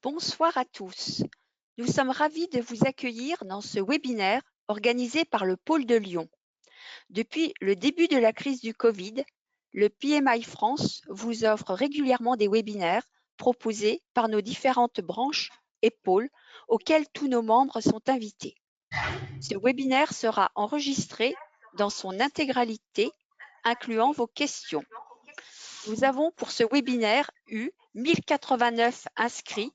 Bonsoir à tous. Nous sommes ravis de vous accueillir dans ce webinaire organisé par le Pôle de Lyon. Depuis le début de la crise du Covid, le PMI France vous offre régulièrement des webinaires proposés par nos différentes branches et pôles auxquels tous nos membres sont invités. Ce webinaire sera enregistré dans son intégralité, incluant vos questions. Nous avons pour ce webinaire eu 1089 inscrits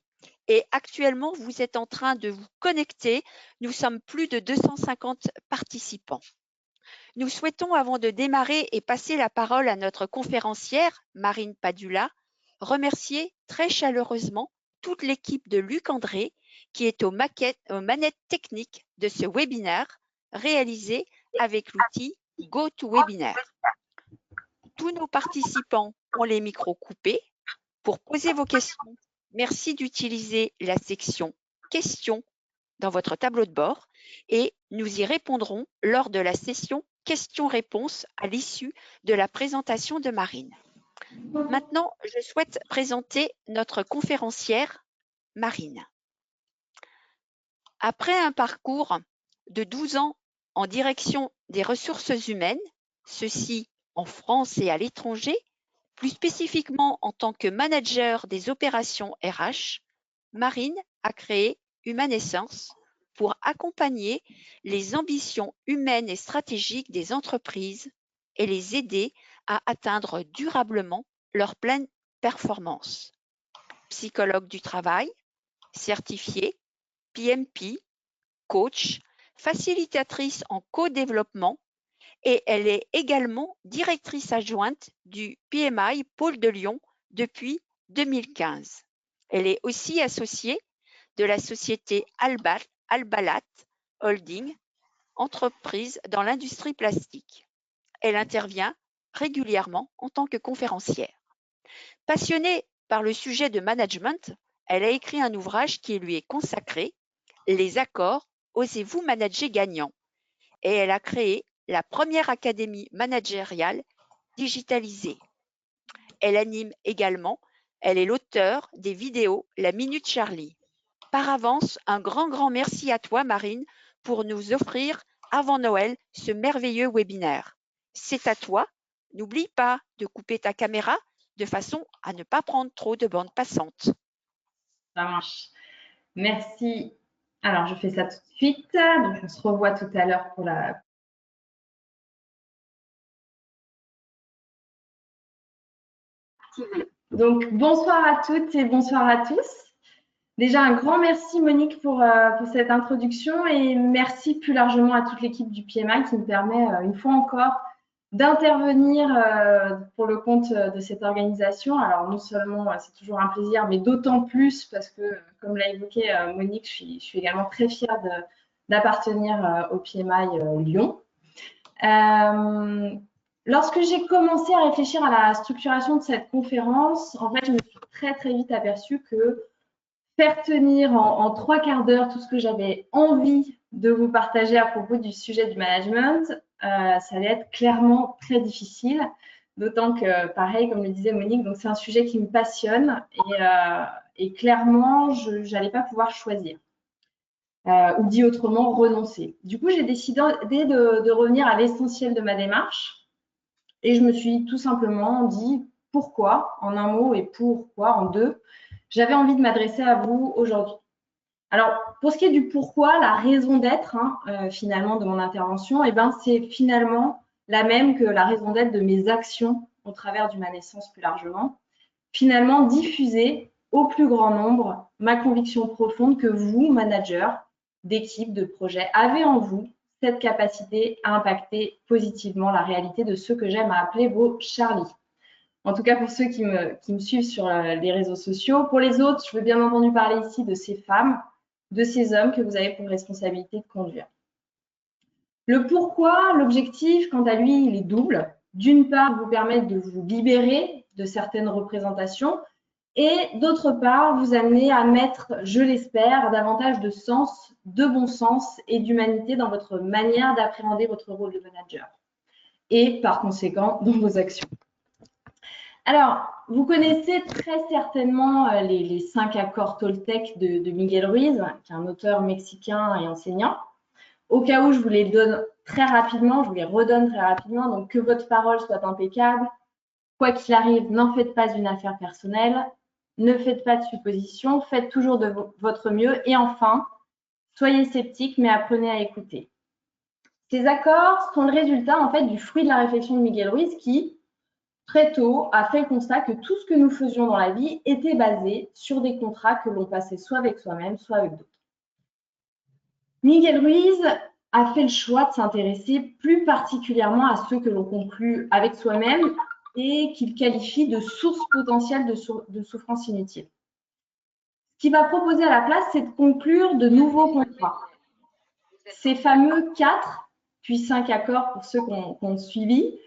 et actuellement vous êtes en train de vous connecter. Nous sommes plus de 250 participants. Nous souhaitons, avant de démarrer et passer la parole à notre conférencière, Marine Padula, remercier très chaleureusement toute l'équipe de Luc André qui est aux manettes techniques de ce webinaire réalisé avec l'outil GoToWebinar. Tous nos participants ont les micros coupés. Pour poser vos questions, merci d'utiliser la section questions dans votre tableau de bord et nous y répondrons lors de la session questions-réponses à l'issue de la présentation de Marine. Maintenant, je souhaite présenter notre conférencière, Marine. Après un parcours de 12 ans en direction des ressources humaines, ceci en France et à l'étranger, plus spécifiquement en tant que manager des opérations RH, Marine a créé Humanescence pour accompagner les ambitions humaines et stratégiques des entreprises et les aider à atteindre durablement leur pleine performance. Psychologue du travail, certifiée, PMP, coach, facilitatrice en co-développement, et elle est également directrice adjointe du PMI Pôle de Lyon depuis 2015. Elle est aussi associée de la société Albalat Holding, entreprise dans l'industrie plastique. Elle intervient régulièrement en tant que conférencière. Passionnée par le sujet de management, elle a écrit un ouvrage qui lui est consacré, Les accords, osez-vous manager gagnant, et elle a créé la première académie managériale digitalisée. Elle anime également, elle est l'auteure des vidéos La Minute Charlie. Par avance, un grand merci à toi, Marine, pour nous offrir avant Noël ce merveilleux webinaire. C'est à toi. N'oublie pas de couper ta caméra de façon à ne pas prendre trop de bandes passantes. Ça marche. Merci. Alors, je fais ça tout de suite. Donc, on se revoit tout à l'heure pour la... Donc, bonsoir à toutes et bonsoir à tous. Déjà, un grand merci, Monique, pour cette introduction et merci plus largement à toute l'équipe du PMI qui me permet, une fois encore, d'intervenir pour le compte de cette organisation. Alors, non seulement c'est toujours un plaisir, mais d'autant plus parce que, comme l'a évoqué Monique, je suis également très fière d'appartenir au PMI Lyon. Lorsque j'ai commencé à réfléchir à la structuration de cette conférence, en fait, je me suis très vite aperçue que faire tenir en 3/4 d'heure tout ce que j'avais envie de vous partager à propos du sujet du management, ça allait être clairement très difficile. D'autant que, pareil, comme le disait Monique, donc c'est un sujet qui me passionne et clairement, je n'allais pas pouvoir choisir. Ou dit autrement, renoncer. Du coup, j'ai décidé de revenir à l'essentiel de ma démarche et je me suis tout simplement dit pourquoi en un mot et pourquoi en deux. J'avais envie de m'adresser à vous aujourd'hui. Alors, pour ce qui est du pourquoi, la raison d'être finalement de mon intervention, c'est finalement la même que la raison d'être de mes actions au travers d'Humanescence plus largement. Finalement, diffuser au plus grand nombre ma conviction profonde que vous, managers d'équipes, de projets, avez en vous cette capacité à impacter positivement la réalité de ceux que j'aime à appeler vos Charlie. En tout cas, pour ceux qui me suivent sur les réseaux sociaux. Pour les autres, je veux bien entendu parler ici de ces femmes, de ces hommes que vous avez pour responsabilité de conduire. Le pourquoi, l'objectif, quant à lui, il est double. D'une part, vous permettre de vous libérer de certaines représentations et d'autre part, vous amener à mettre, je l'espère, davantage de sens, de bon sens et d'humanité dans votre manière d'appréhender votre rôle de manager et par conséquent dans vos actions. Alors, vous connaissez très certainement les 5 accords Toltec de Miguel Ruiz, qui est un auteur mexicain et enseignant. Au cas où je vous les donne très rapidement, je vous les redonne très rapidement. Donc, que votre parole soit impeccable. Quoi qu'il arrive, n'en faites pas une affaire personnelle. Ne faites pas de suppositions. Faites toujours de votre mieux. Et enfin, soyez sceptique, mais apprenez à écouter. Ces accords sont le résultat, en fait, du fruit de la réflexion de Miguel Ruiz qui, très tôt, a fait le constat que tout ce que nous faisions dans la vie était basé sur des contrats que l'on passait soit avec soi-même, soit avec d'autres. Miguel Ruiz a fait le choix de s'intéresser plus particulièrement à ceux que l'on conclut avec soi-même et qu'il qualifie de sources potentielles de souffrance inutile. Ce qu'il va proposer à la place, c'est de conclure de nouveaux contrats. Ces fameux 4, puis 5 accords pour ceux qu'on suivi,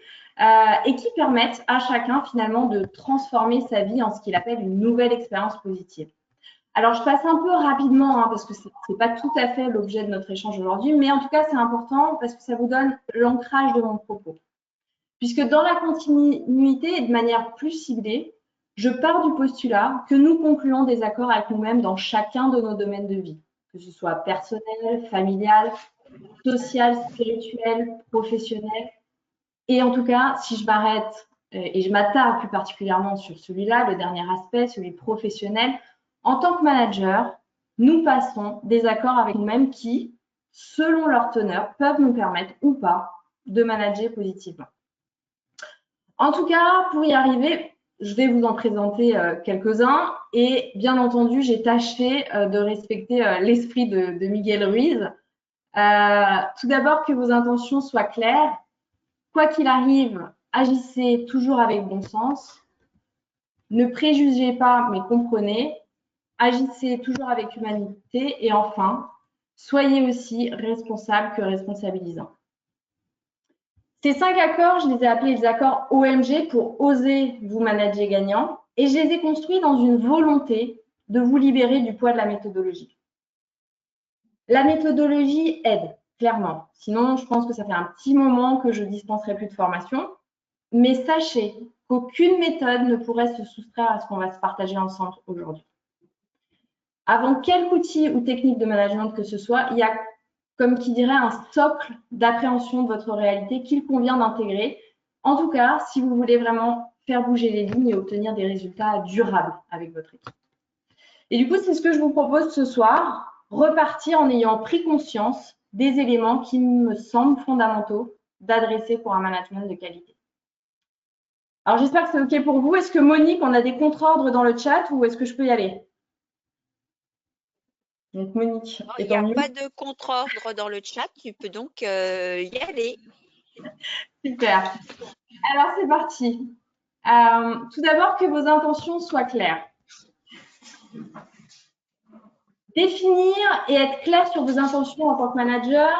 et qui permettent à chacun finalement de transformer sa vie en ce qu'il appelle une nouvelle expérience positive. Alors, je passe un peu rapidement parce que ce n'est pas tout à fait l'objet de notre échange aujourd'hui, mais en tout cas, c'est important parce que ça vous donne l'ancrage de mon propos. Puisque dans la continuité et de manière plus ciblée, je pars du postulat que nous concluons des accords avec nous-mêmes dans chacun de nos domaines de vie, que ce soit personnel, familial, social, spirituel, professionnel. Et en tout cas, si je m'arrête et je m'attarde plus particulièrement sur celui-là, le dernier aspect, celui professionnel, en tant que manager, nous passons des accords avec nous-mêmes qui, selon leur teneur, peuvent nous permettre ou pas de manager positivement. En tout cas, pour y arriver, je vais vous en présenter quelques-uns et bien entendu, j'ai tâché de respecter l'esprit de Miguel Ruiz. Tout d'abord, que vos intentions soient claires. Quoi qu'il arrive, agissez toujours avec bon sens. Ne préjugez pas, mais comprenez. Agissez toujours avec humanité. Et enfin, soyez aussi responsable que responsabilisant. Ces 5 accords, je les ai appelés les accords OMG pour oser vous manager gagnant. Et je les ai construits dans une volonté de vous libérer du poids de la méthodologie. La méthodologie aide, clairement. Sinon, je pense que ça fait un petit moment que je dispenserai plus de formation. Mais sachez qu'aucune méthode ne pourrait se soustraire à ce qu'on va se partager ensemble aujourd'hui. Avant quelque outil ou technique de management que ce soit, il y a, comme qui dirait, un socle d'appréhension de votre réalité qu'il convient d'intégrer. En tout cas, si vous voulez vraiment faire bouger les lignes et obtenir des résultats durables avec votre équipe. Et du coup, c'est ce que je vous propose ce soir, repartir en ayant pris conscience des éléments qui me semblent fondamentaux d'adresser pour un management de qualité. Alors, j'espère que c'est OK pour vous. Est-ce que Monique, on a des contre-ordres dans le chat ou est-ce que je peux y aller? Donc, Monique, il n'y a pas de contre-ordre dans le chat. Tu peux donc y aller. Super. Alors, c'est parti. Tout d'abord, que vos intentions soient claires. Définir et être clair sur vos intentions en tant que manager,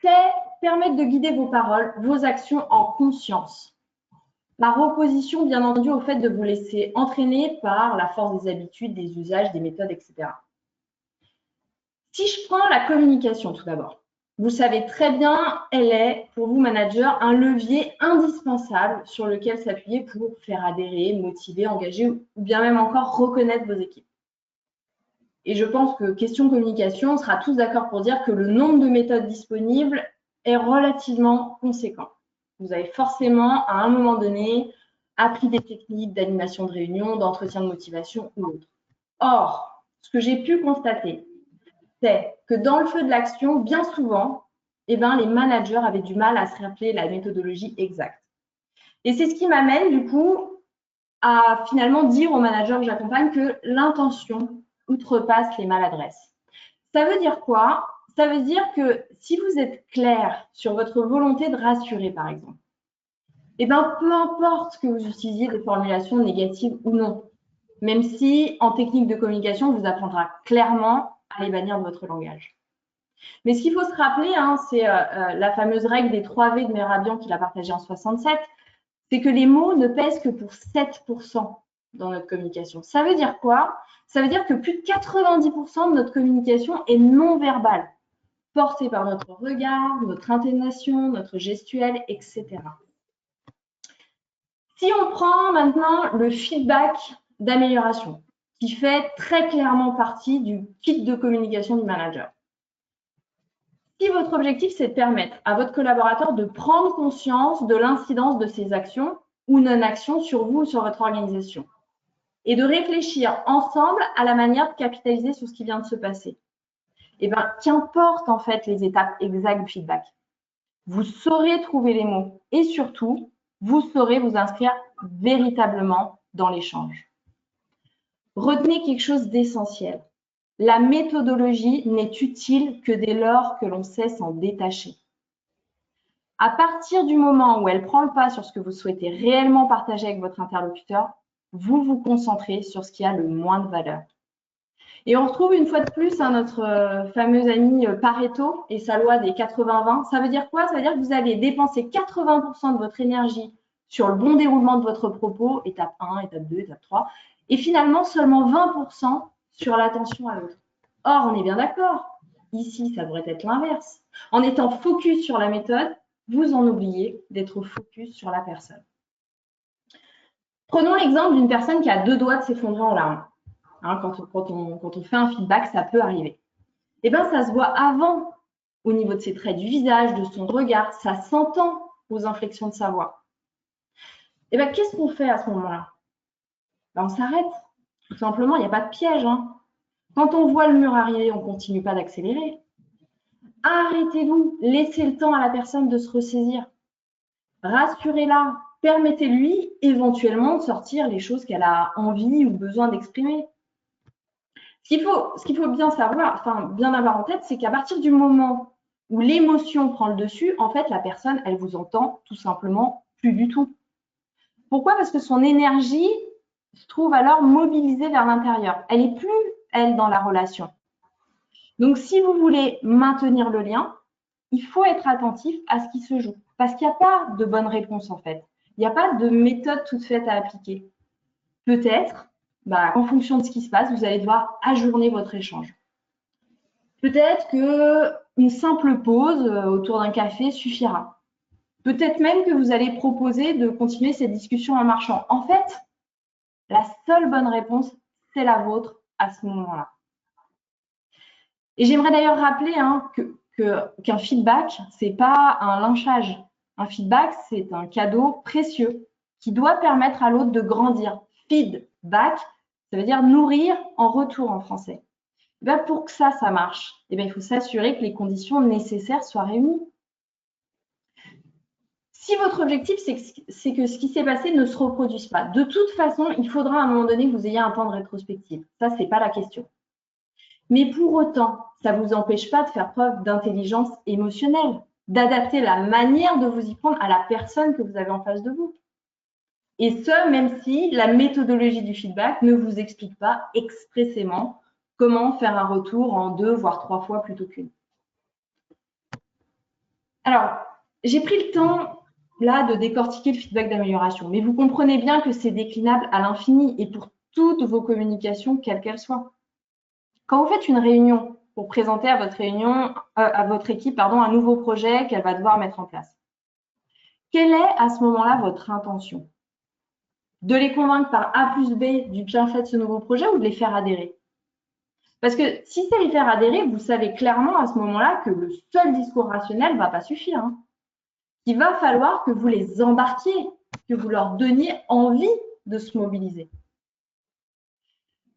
c'est permettre de guider vos paroles, vos actions en conscience. Par opposition, bien entendu, au fait de vous laisser entraîner par la force des habitudes, des usages, des méthodes, etc. Si je prends la communication tout d'abord, vous savez très bien, elle est, pour vous, manager, un levier indispensable sur lequel s'appuyer pour faire adhérer, motiver, engager ou bien même encore reconnaître vos équipes. Et je pense que question communication, on sera tous d'accord pour dire que le nombre de méthodes disponibles est relativement conséquent. Vous avez forcément, à un moment donné, appris des techniques d'animation de réunion, d'entretien de motivation ou autre. Or, ce que j'ai pu constater, c'est que dans le feu de l'action, bien souvent, les managers avaient du mal à se rappeler la méthodologie exacte. Et c'est ce qui m'amène, du coup, à finalement dire aux managers que j'accompagne que l'intention outrepasse les maladresses. Ça veut dire quoi? Ça veut dire que si vous êtes clair sur votre volonté de rassurer, par exemple, peu importe que vous utilisiez des formulations négatives ou non, même si en technique de communication, on vous apprendra clairement à les bannir de votre langage. Mais ce qu'il faut se rappeler, c'est la fameuse règle des 3 V de Mehrabian qu'il a partagée en 67, c'est que les mots ne pèsent que pour 7% dans notre communication. Ça veut dire quoi? Ça veut dire que plus de 90% de notre communication est non verbale, portée par notre regard, notre intonation, notre gestuelle, etc. Si on prend maintenant le feedback d'amélioration, qui fait très clairement partie du kit de communication du manager. Si votre objectif, c'est de permettre à votre collaborateur de prendre conscience de l'incidence de ses actions ou non-actions sur vous ou sur votre organisation, et de réfléchir ensemble à la manière de capitaliser sur ce qui vient de se passer, eh bien, qu'importe en fait les étapes exactes du feedback. Vous saurez trouver les mots et surtout, vous saurez vous inscrire véritablement dans l'échange. Retenez quelque chose d'essentiel. La méthodologie n'est utile que dès lors que l'on sait s'en détacher. À partir du moment où elle prend le pas sur ce que vous souhaitez réellement partager avec votre interlocuteur, vous vous concentrez sur ce qui a le moins de valeur. Et on retrouve une fois de plus notre fameux ami Pareto et sa loi des 80-20. Ça veut dire quoi? Ça veut dire que vous allez dépenser 80% de votre énergie sur le bon déroulement de votre propos, étape 1, étape 2, étape 3, et finalement seulement 20% sur l'attention à l'autre. Or, on est bien d'accord, ici, ça devrait être l'inverse. En étant focus sur la méthode, vous en oubliez d'être focus sur la personne. Prenons l'exemple d'une personne qui a 2 doigts de s'effondrer en larmes. Hein, quand on fait un feedback, ça peut arriver. Eh bien, ça se voit avant au niveau de ses traits du visage, de son regard, ça s'entend aux inflexions de sa voix. Eh bien, qu'est-ce qu'on fait à ce moment-là? Ben, on s'arrête. Tout simplement, il n'y a pas de piège. Hein. Quand on voit le mur arriver, on ne continue pas d'accélérer. Arrêtez-vous, laissez le temps à la personne de se ressaisir. Rassurez-la, permettez-lui éventuellement de sortir les choses qu'elle a envie ou besoin d'exprimer. Ce qu'il faut bien savoir, enfin bien avoir en tête, c'est qu'à partir du moment où l'émotion prend le dessus, en fait, la personne, elle vous entend tout simplement plus du tout. Pourquoi? Parce que son énergie se trouve alors mobilisée vers l'intérieur. Elle n'est plus, elle, dans la relation. Donc, si vous voulez maintenir le lien, il faut être attentif à ce qui se joue. Parce qu'il n'y a pas de bonne réponse, en fait. Il n'y a pas de méthode toute faite à appliquer. Peut-être, en fonction de ce qui se passe, vous allez devoir ajourner votre échange. Peut-être qu'une simple pause autour d'un café suffira. Peut-être même que vous allez proposer de continuer cette discussion en marchant. En fait, la seule bonne réponse, c'est la vôtre à ce moment-là. Et j'aimerais d'ailleurs rappeler qu'un feedback, ce n'est pas un lynchage. Un feedback, c'est un cadeau précieux qui doit permettre à l'autre de grandir. Feedback, ça veut dire nourrir en retour en français. Pour que ça marche, il faut s'assurer que les conditions nécessaires soient réunies. Si votre objectif, c'est que ce qui s'est passé ne se reproduise pas, de toute façon, il faudra à un moment donné que vous ayez un temps de rétrospective. Ça, ce n'est pas la question. Mais pour autant, ça ne vous empêche pas de faire preuve d'intelligence émotionnelle, d'adapter la manière de vous y prendre à la personne que vous avez en face de vous. Et ce, même si la méthodologie du feedback ne vous explique pas expressément comment faire un retour en 2 voire 3 fois plutôt qu'une. Alors, j'ai pris le temps là de décortiquer le feedback d'amélioration, mais vous comprenez bien que c'est déclinable à l'infini et pour toutes vos communications, quelles qu'elles soient. Quand vous faites une réunion pour présenter à votre équipe un nouveau projet qu'elle va devoir mettre en place, quelle est à ce moment-là votre intention? De les convaincre par A plus B du bienfait de ce nouveau projet ou de les faire adhérer? Parce que si c'est les faire adhérer, vous savez clairement à ce moment-là que le seul discours rationnel ne va pas suffire. Hein. Il va falloir que vous les embarquiez, que vous leur donniez envie de se mobiliser.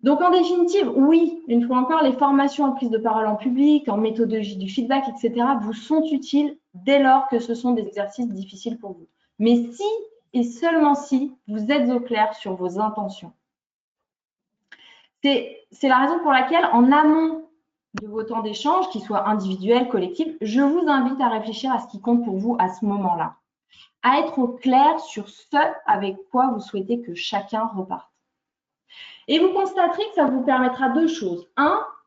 Donc, en définitive, oui, une fois encore, les formations en prise de parole en public, en méthodologie du feedback, etc., vous sont utiles dès lors que ce sont des exercices difficiles pour vous. Mais si et seulement si vous êtes au clair sur vos intentions. C'est la raison pour laquelle, en amont de vos temps d'échange, qu'ils soient individuels, collectifs, je vous invite à réfléchir à ce qui compte pour vous à ce moment-là, à être au clair sur ce avec quoi vous souhaitez que chacun reparte. Et vous constaterez que ça vous permettra 2 choses.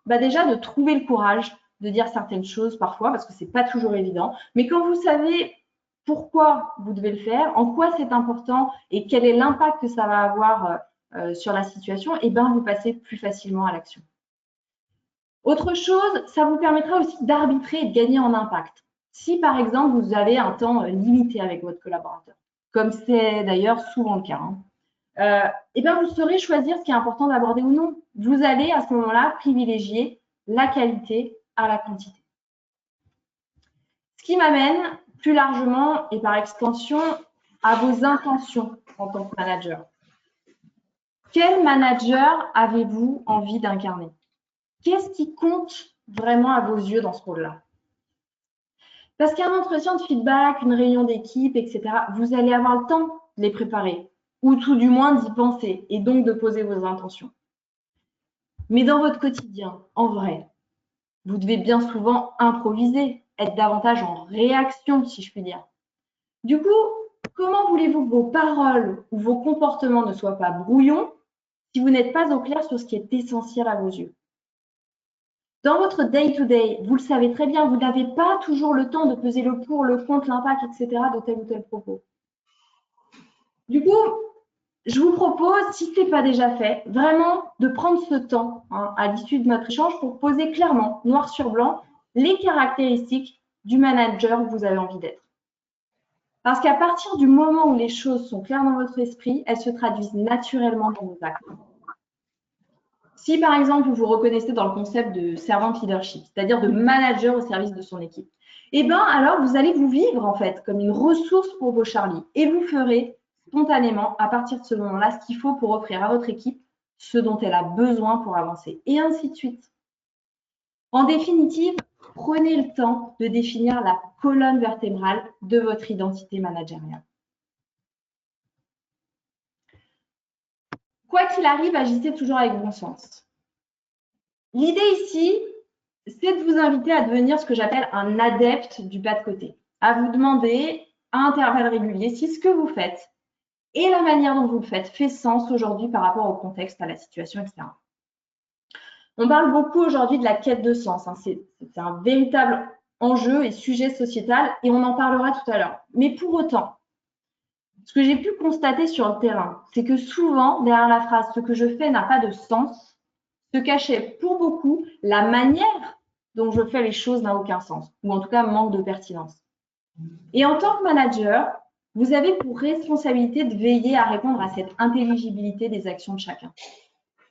Déjà de trouver le courage de dire certaines choses parfois, parce que ce n'est pas toujours évident. Mais quand vous savez pourquoi vous devez le faire, en quoi c'est important et quel est l'impact que ça va avoir sur la situation, vous passez plus facilement à l'action. Autre chose, ça vous permettra aussi d'arbitrer et de gagner en impact. Si par exemple, vous avez un temps limité avec votre collaborateur, comme c'est d'ailleurs souvent le cas, eh bien, vous saurez choisir ce qui est important d'aborder ou non. Vous allez à ce moment-là privilégier la qualité à la quantité. Ce qui m'amène plus largement et par extension à vos intentions en tant que manager. Quel manager avez-vous envie d'incarner? Qu'est-ce qui compte vraiment à vos yeux dans ce rôle-là? Parce qu'un entretien de feedback, une réunion d'équipe, etc., vous allez avoir le temps de les préparer, ou tout du moins d'y penser, et donc de poser vos intentions. Mais dans votre quotidien, en vrai, vous devez bien souvent improviser, être davantage en réaction, si je puis dire. Du coup, comment voulez-vous que vos paroles ou vos comportements ne soient pas brouillons si vous n'êtes pas au clair sur ce qui est essentiel à vos yeux? Dans votre day-to-day, vous le savez très bien, vous n'avez pas toujours le temps de peser le pour, le contre, l'impact, etc. de tel ou tel propos. Du coup, je vous propose, si ce n'est pas déjà fait, vraiment de prendre ce temps à l'issue de notre échange pour poser clairement, noir sur blanc, les caractéristiques du manager que vous avez envie d'être. Parce qu'à partir du moment où les choses sont claires dans votre esprit, elles se traduisent naturellement dans vos actes. Si par exemple vous vous reconnaissez dans le concept de servant leadership, c'est-à-dire de manager au service de son équipe, eh bien alors vous allez vous vivre en fait comme une ressource pour vos Charlie et vous ferez spontanément à partir de ce moment-là ce qu'il faut pour offrir à votre équipe ce dont elle a besoin pour avancer et ainsi de suite. En définitive, prenez le temps de définir la colonne vertébrale de votre identité managériale. Quoi qu'il arrive, agissez toujours avec bon sens. L'idée ici, c'est de vous inviter à devenir ce que j'appelle un adepte du pas de côté. À vous demander à intervalles réguliers si ce que vous faites et la manière dont vous le faites fait sens aujourd'hui par rapport au contexte, à la situation, etc. On parle beaucoup aujourd'hui de la quête de sens. C'est un véritable enjeu et sujet sociétal et on en parlera tout à l'heure. Mais pour autant, ce que j'ai pu constater sur le terrain, c'est que souvent, derrière la phrase « ce que je fais n'a pas de sens », se cachait pour beaucoup la manière dont je fais les choses n'a aucun sens, ou en tout cas manque de pertinence. Et en tant que manager, vous avez pour responsabilité de veiller à répondre à cette intelligibilité des actions de chacun,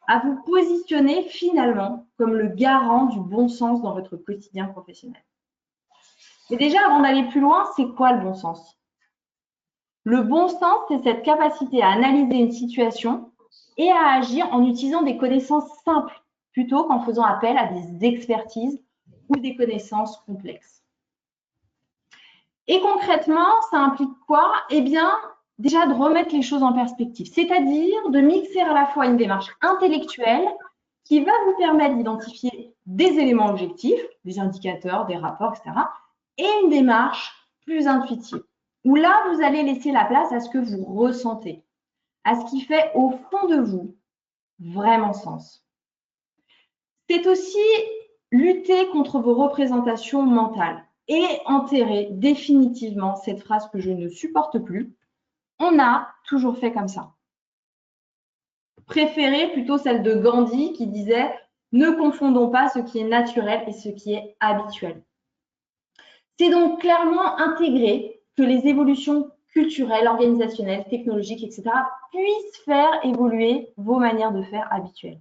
à vous positionner finalement comme le garant du bon sens dans votre quotidien professionnel. Mais déjà, avant d'aller plus loin, c'est quoi le bon sens? Le bon sens, c'est cette capacité à analyser une situation et à agir en utilisant des connaissances simples plutôt qu'en faisant appel à des expertises ou des connaissances complexes. Et concrètement, ça implique quoi? Eh bien, déjà de remettre les choses en perspective, c'est-à-dire de mixer à la fois une démarche intellectuelle qui va vous permettre d'identifier des éléments objectifs, des indicateurs, des rapports, etc., et une démarche plus intuitive, où là, vous allez laisser la place à ce que vous ressentez, à ce qui fait au fond de vous vraiment sens. C'est aussi lutter contre vos représentations mentales et enterrer définitivement cette phrase que je ne supporte plus. On a toujours fait comme ça. Préférez plutôt celle de Gandhi qui disait « Ne confondons pas ce qui est naturel et ce qui est habituel ». C'est donc clairement intégré que les évolutions culturelles, organisationnelles, technologiques, etc. puissent faire évoluer vos manières de faire habituelles.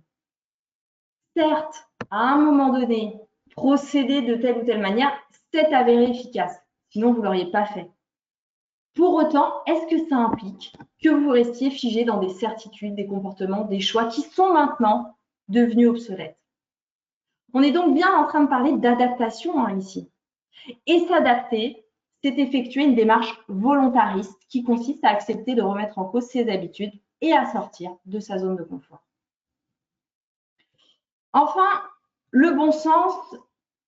Certes, à un moment donné, procéder de telle ou telle manière, c'est avéré efficace. Sinon, vous ne l'auriez pas fait. Pour autant, est-ce que ça implique que vous restiez figé dans des certitudes, des comportements, des choix qui sont maintenant devenus obsolètes? On est donc bien en train de parler d'adaptation ici. Et s'adapter, c'est effectuer une démarche volontariste qui consiste à accepter de remettre en cause ses habitudes et à sortir de sa zone de confort. Enfin, le bon sens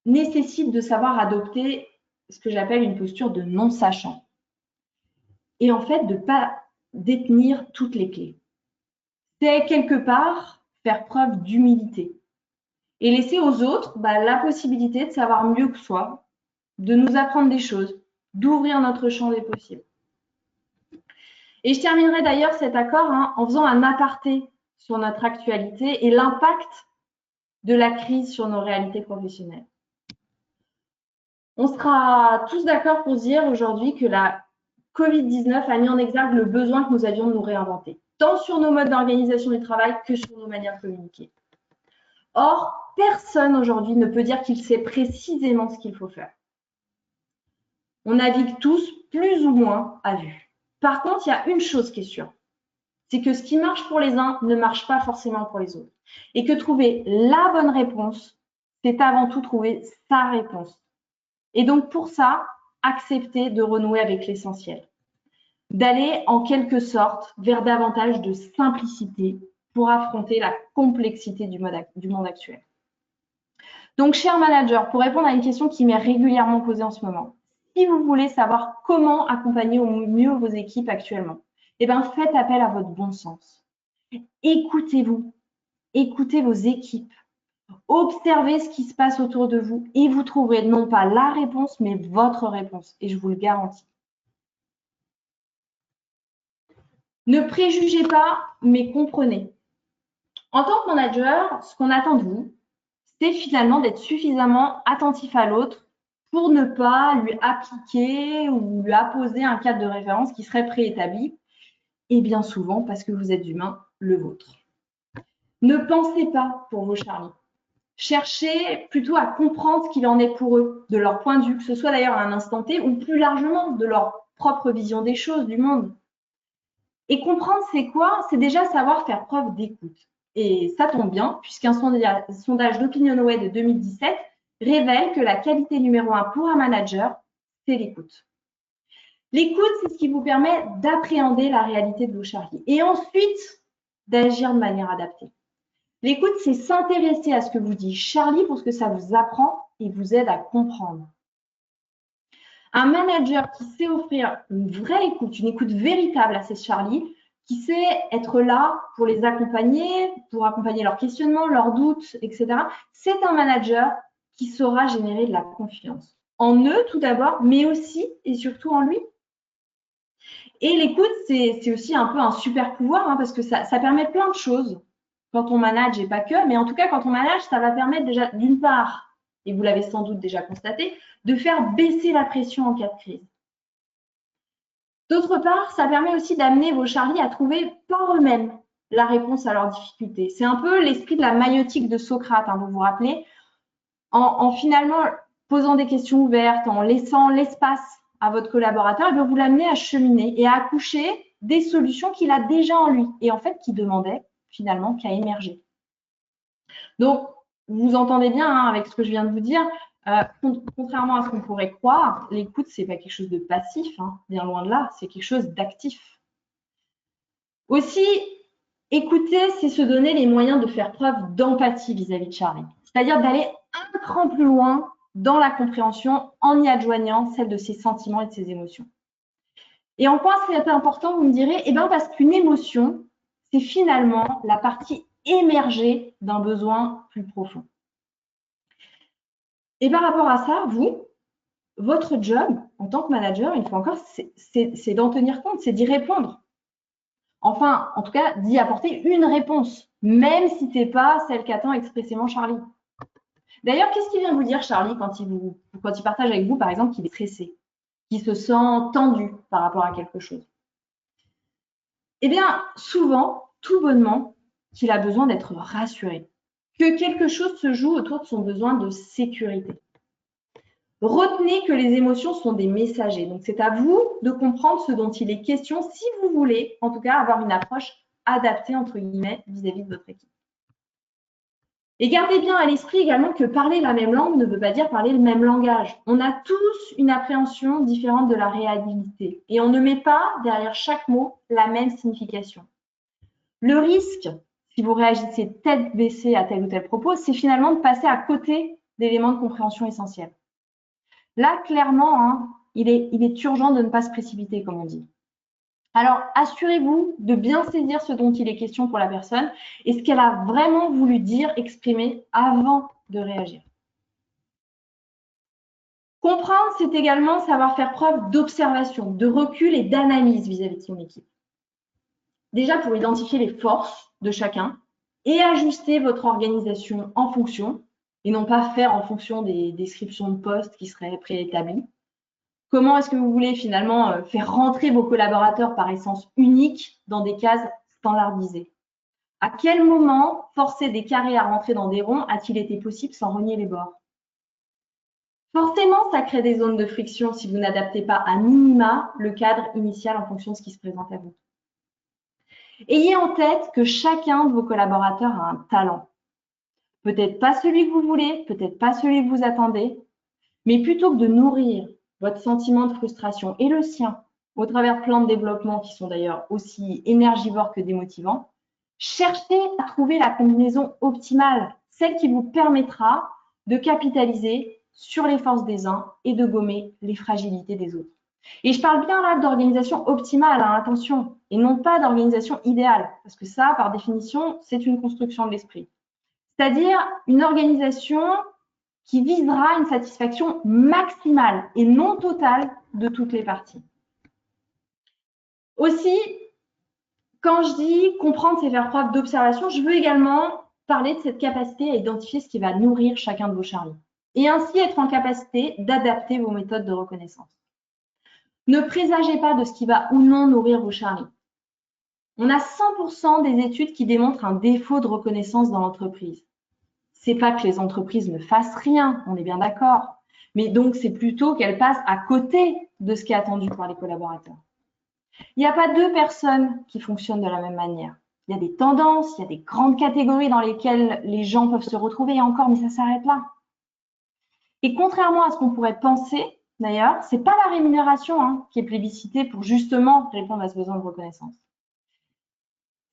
nécessite de savoir adopter ce que j'appelle une posture de non-sachant. Et en fait, de ne pas détenir toutes les clés. C'est quelque part faire preuve d'humilité et laisser aux autres la possibilité de savoir mieux que soi, de nous apprendre des choses, d'ouvrir notre champ des possibles. Et je terminerai d'ailleurs cet accord en faisant un aparté sur notre actualité et l'impact de la crise sur nos réalités professionnelles. On sera tous d'accord pour dire aujourd'hui que la Covid-19 a mis en exergue le besoin que nous avions de nous réinventer, tant sur nos modes d'organisation du travail que sur nos manières de communiquer. Or, personne aujourd'hui ne peut dire qu'il sait précisément ce qu'il faut faire. On navigue tous plus ou moins à vue. Par contre, il y a une chose qui est sûre, c'est que ce qui marche pour les uns ne marche pas forcément pour les autres. Et que trouver la bonne réponse, c'est avant tout trouver sa réponse. Et donc pour ça, accepter de renouer avec l'essentiel. D'aller en quelque sorte vers davantage de simplicité pour affronter la complexité du monde actuel. Donc, chers managers, pour répondre à une question qui m'est régulièrement posée en ce moment, si vous voulez savoir comment accompagner au mieux vos équipes actuellement, eh bien, faites appel à votre bon sens. Écoutez-vous, écoutez vos équipes, observez ce qui se passe autour de vous et vous trouverez non pas la réponse, mais votre réponse, et je vous le garantis. Ne préjugez pas, mais comprenez. En tant que manager, ce qu'on attend de vous, c'est finalement d'être suffisamment attentif à l'autre pour ne pas lui appliquer ou lui apposer un cadre de référence qui serait préétabli, et bien souvent, parce que vous êtes humain, le vôtre. Ne pensez pas pour vos Charlie. Cherchez plutôt à comprendre ce qu'il en est pour eux, de leur point de vue, que ce soit d'ailleurs à un instant T ou plus largement de leur propre vision des choses, du monde. Et comprendre, c'est quoi? C'est déjà savoir faire preuve d'écoute. Et ça tombe bien, puisqu'un sondage d'OpinionWay de 2017 révèle que la qualité numéro 1 pour un manager, c'est l'écoute. L'écoute, c'est ce qui vous permet d'appréhender la réalité de vos Charlie et ensuite d'agir de manière adaptée. L'écoute, c'est s'intéresser à ce que vous dit Charlie pour ce que ça vous apprend et vous aide à comprendre. Un manager qui sait offrir une vraie écoute, une écoute véritable à ses Charlie, qui sait être là pour les accompagner, pour accompagner leurs questionnements, leurs doutes, etc. C'est un manager qui saura générer de la confiance. En eux, tout d'abord, mais aussi et surtout en lui. Et l'écoute, c'est aussi un peu un super pouvoir, hein, parce que ça permet plein de choses quand on manage et pas que, mais en tout cas, quand on manage, ça va permettre déjà, d'une part, et vous l'avez sans doute déjà constaté, de faire baisser la pression en cas de crise. D'autre part, ça permet aussi d'amener vos Charlie à trouver par eux-mêmes la réponse à leurs difficultés. C'est un peu l'esprit de la maïotique de Socrate, hein, vous vous rappelez, en finalement posant des questions ouvertes, en laissant l'espace à votre collaborateur, et bien vous l'amenez à cheminer et à accoucher des solutions qu'il a déjà en lui et en fait qui demandaient finalement qu'à émerger. Donc, vous entendez bien hein, avec ce que je viens de vous dire, contrairement à ce qu'on pourrait croire, l'écoute, c'est pas quelque chose de passif, hein, bien loin de là, c'est quelque chose d'actif. Aussi, écouter, c'est se donner les moyens de faire preuve d'empathie vis-à-vis de Charlie, c'est-à-dire d'aller un cran plus loin dans la compréhension en y adjoignant celle de ses sentiments et de ses émotions. Et en quoi c'est important, vous me direz? Eh bien, parce qu'une émotion, c'est finalement la partie émergée d'un besoin plus profond. Et par rapport à ça, vous, votre job en tant que manager, une fois encore, c'est d'en tenir compte, c'est d'y répondre. Enfin, en tout cas, d'y apporter une réponse, même si ce n'est pas celle qu'attend expressément Charlie. D'ailleurs, qu'est-ce qu'il vient vous dire, Charlie, quand il partage avec vous, par exemple, qu'il est stressé, qu'il se sent tendu par rapport à quelque chose? Eh bien, souvent, tout bonnement, qu'il a besoin d'être rassuré, que quelque chose se joue autour de son besoin de sécurité. Retenez que les émotions sont des messagers. Donc, c'est à vous de comprendre ce dont il est question si vous voulez, en tout cas, avoir une approche adaptée, entre guillemets, vis-à-vis de votre équipe. Et gardez bien à l'esprit également que parler la même langue ne veut pas dire parler le même langage. On a tous une appréhension différente de la réalité et on ne met pas derrière chaque mot la même signification. Le risque, si vous réagissez tête baissée à tel ou tel propos, c'est finalement de passer à côté d'éléments de compréhension essentiels. Là, clairement, hein, il est urgent de ne pas se précipiter, comme on dit. Alors, assurez-vous de bien saisir ce dont il est question pour la personne et ce qu'elle a vraiment voulu dire, exprimer avant de réagir. Comprendre, c'est également savoir faire preuve d'observation, de recul et d'analyse vis-à-vis de son équipe. Déjà pour identifier les forces de chacun et ajuster votre organisation en fonction et non pas faire en fonction des descriptions de postes qui seraient préétablies. Comment est-ce que vous voulez finalement faire rentrer vos collaborateurs par essence unique dans des cases standardisées? À quel moment forcer des carrés à rentrer dans des ronds a-t-il été possible sans renier les bords? Forcément, ça crée des zones de friction si vous n'adaptez pas à minima le cadre initial en fonction de ce qui se présente à vous. Ayez en tête que chacun de vos collaborateurs a un talent. Peut-être pas celui que vous voulez, peut-être pas celui que vous attendez, mais plutôt que de nourrir votre sentiment de frustration et le sien au travers de plans de développement qui sont d'ailleurs aussi énergivores que démotivants, cherchez à trouver la combinaison optimale, celle qui vous permettra de capitaliser sur les forces des uns et de gommer les fragilités des autres. Et je parle bien là d'organisation optimale, hein, attention, et non pas d'organisation idéale, parce que ça, par définition, c'est une construction de l'esprit. C'est-à-dire une organisation qui visera une satisfaction maximale et non totale de toutes les parties. Aussi, quand je dis comprendre, c'est faire preuve d'observation, je veux également parler de cette capacité à identifier ce qui va nourrir chacun de vos Charlie et ainsi être en capacité d'adapter vos méthodes de reconnaissance. Ne présagez pas de ce qui va ou non nourrir vos Charlie. On a 100% des études qui démontrent un défaut de reconnaissance dans l'entreprise. C'est pas que les entreprises ne fassent rien, on est bien d'accord, mais donc c'est plutôt qu'elles passent à côté de ce qui est attendu par les collaborateurs. Il n'y a pas deux personnes qui fonctionnent de la même manière. Il y a des tendances, il y a des grandes catégories dans lesquelles les gens peuvent se retrouver et encore, mais ça s'arrête là. Et contrairement à ce qu'on pourrait penser, d'ailleurs, c'est pas la rémunération qui est plébiscitée pour justement répondre à ce besoin de reconnaissance.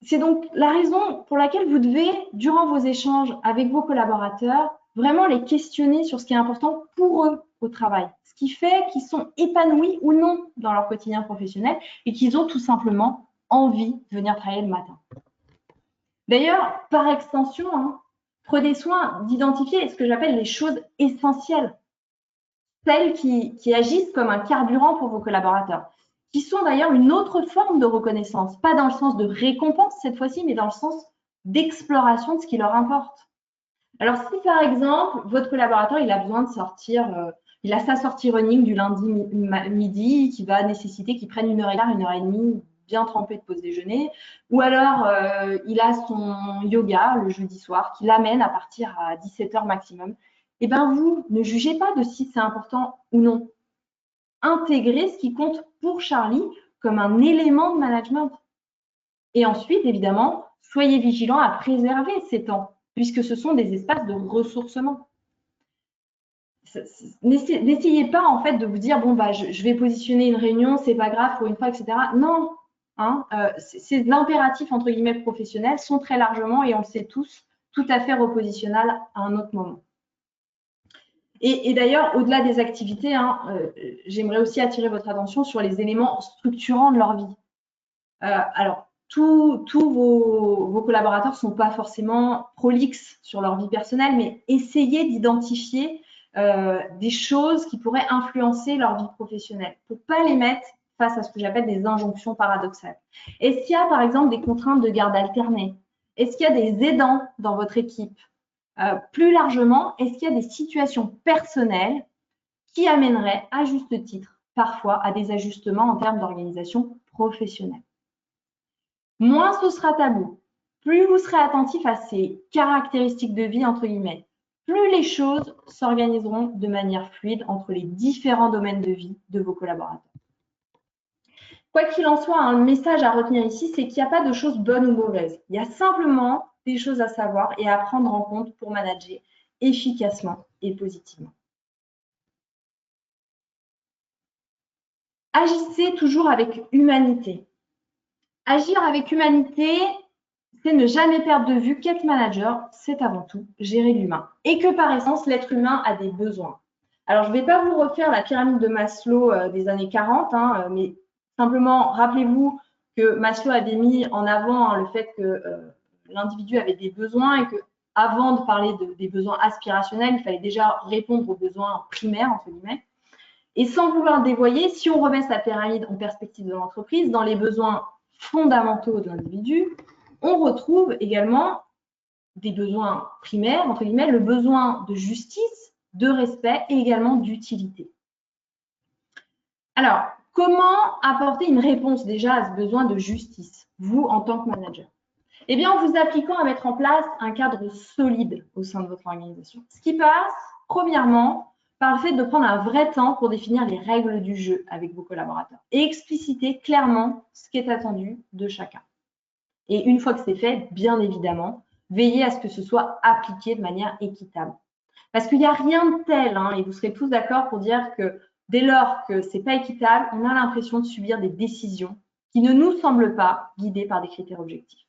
C'est donc la raison pour laquelle vous devez, durant vos échanges avec vos collaborateurs, vraiment les questionner sur ce qui est important pour eux au travail, ce qui fait qu'ils sont épanouis ou non dans leur quotidien professionnel et qu'ils ont tout simplement envie de venir travailler le matin. D'ailleurs, par extension, prenez soin d'identifier ce que j'appelle les choses essentielles, celles qui agissent comme un carburant pour vos collaborateurs, qui sont d'ailleurs une autre forme de reconnaissance, pas dans le sens de récompense cette fois-ci, mais dans le sens d'exploration de ce qui leur importe. Alors si par exemple, votre collaborateur, il a besoin de sortir, il a sa sortie running du lundi midi qui va nécessiter qu'il prenne 1h15, 1h30 bien trempée de pause déjeuner, ou alors il a son yoga le jeudi soir qui l'amène à partir à 17h maximum, et bien vous ne jugez pas de si c'est important ou non. Intégrez ce qui compte pour Charlie comme un élément de management. Et ensuite, évidemment, soyez vigilants à préserver ces temps, puisque ce sont des espaces de ressourcement. N'essayez pas en fait de vous dire bon bah je vais positionner une réunion, c'est pas grave pour une fois, etc. Non, ces impératifs entre guillemets professionnels sont très largement, et on le sait tous, tout à fait repositionnables à un autre moment. Et d'ailleurs, au-delà des activités, j'aimerais aussi attirer votre attention sur les éléments structurants de leur vie. Alors, tous vos collaborateurs ne sont pas forcément prolixes sur leur vie personnelle, mais essayez d'identifier des choses qui pourraient influencer leur vie professionnelle pour ne pas les mettre face à ce que j'appelle des injonctions paradoxales. Est-ce qu'il y a par exemple des contraintes de garde alternée? Est-ce qu'il y a des aidants dans votre équipe? Plus largement, est-ce qu'il y a des situations personnelles qui amèneraient, à juste titre, parfois à des ajustements en termes d'organisation professionnelle? Moins ce sera tabou, plus vous serez attentif à ces caractéristiques de vie, entre guillemets, plus les choses s'organiseront de manière fluide entre les différents domaines de vie de vos collaborateurs. Quoi qu'il en soit, un message à retenir ici, c'est qu'il n'y a pas de choses bonnes ou mauvaises. Il y a simplement des choses à savoir et à prendre en compte pour manager efficacement et positivement. Agissez toujours avec humanité. Agir avec humanité, c'est ne jamais perdre de vue qu'être manager, c'est avant tout gérer l'humain. Et que par essence, l'être humain a des besoins. Alors, je ne vais pas vous refaire la pyramide de Maslow des années 40, mais simplement, rappelez-vous que Maslow avait mis en avant le fait que l'individu avait des besoins et que avant de parler des besoins aspirationnels, il fallait déjà répondre aux besoins primaires, entre guillemets. Et sans vouloir dévoyer, si on remet sa pyramide en perspective de l'entreprise, dans les besoins fondamentaux de l'individu, on retrouve également des besoins primaires, entre guillemets, le besoin de justice, de respect et également d'utilité. Alors, comment apporter une réponse déjà à ce besoin de justice, vous en tant que manager? Eh bien, en vous appliquant à mettre en place un cadre solide au sein de votre organisation. Ce qui passe, premièrement, par le fait de prendre un vrai temps pour définir les règles du jeu avec vos collaborateurs et expliciter clairement ce qui est attendu de chacun. Et une fois que c'est fait, bien évidemment, veillez à ce que ce soit appliqué de manière équitable. Parce qu'il n'y a rien de tel, et vous serez tous d'accord pour dire que dès lors que ce n'est pas équitable, on a l'impression de subir des décisions qui ne nous semblent pas guidées par des critères objectifs.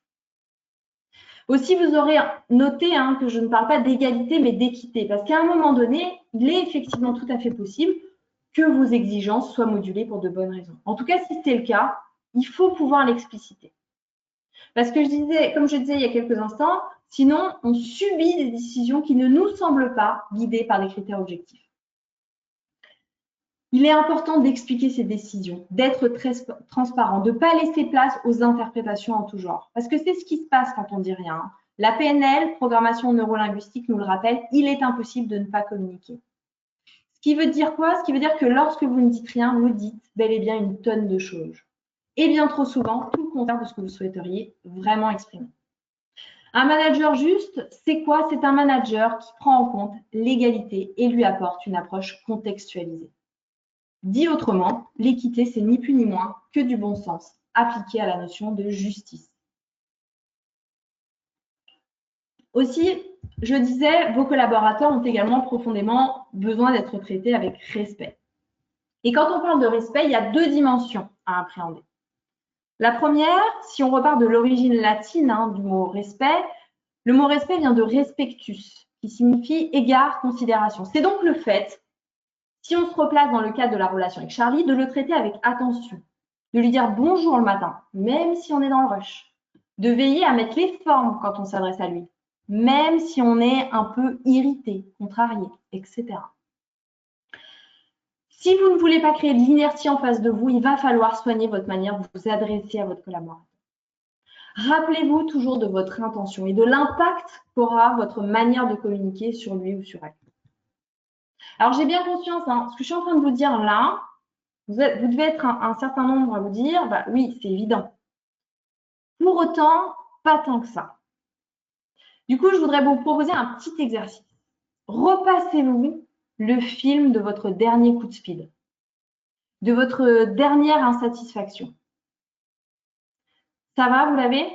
Aussi, vous aurez noté que je ne parle pas d'égalité, mais d'équité, parce qu'à un moment donné, il est effectivement tout à fait possible que vos exigences soient modulées pour de bonnes raisons. En tout cas, si c'est le cas, il faut pouvoir l'expliciter. Parce que comme je disais il y a quelques instants, sinon, on subit des décisions qui ne nous semblent pas guidées par des critères objectifs. Il est important d'expliquer ces décisions, d'être très transparent, de ne pas laisser place aux interprétations en tout genre. Parce que c'est ce qui se passe quand on ne dit rien. La PNL, programmation neurolinguistique, nous le rappelle, il est impossible de ne pas communiquer. Ce qui veut dire quoi? Ce qui veut dire que lorsque vous ne dites rien, vous dites bel et bien une tonne de choses. Et bien trop souvent, tout le contraire de ce que vous souhaiteriez vraiment exprimer. Un manager juste, c'est quoi? C'est un manager qui prend en compte l'égalité et lui apporte une approche contextualisée. Dit autrement, l'équité, c'est ni plus ni moins que du bon sens appliqué à la notion de justice. Aussi, je disais, vos collaborateurs ont également profondément besoin d'être traités avec respect. Et quand on parle de respect, il y a deux dimensions à appréhender. La première, si on repart de l'origine latine du mot respect, le mot respect vient de respectus, qui signifie égard, considération. C'est donc le fait, si on se replace dans le cadre de la relation avec Charlie, de le traiter avec attention, de lui dire bonjour le matin, même si on est dans le rush, de veiller à mettre les formes quand on s'adresse à lui, même si on est un peu irrité, contrarié, etc. Si vous ne voulez pas créer de l'inertie en face de vous, il va falloir soigner votre manière de vous adresser à votre collaborateur. Rappelez-vous toujours de votre intention et de l'impact qu'aura votre manière de communiquer sur lui ou sur elle. Alors, j'ai bien conscience, ce que je suis en train de vous dire là, vous devez être un certain nombre à vous dire, bah oui, c'est évident. Pour autant, pas tant que ça. Du coup, je voudrais vous proposer un petit exercice. Repassez-vous le film de votre dernier coup de speed, de votre dernière insatisfaction. Ça va, vous l'avez?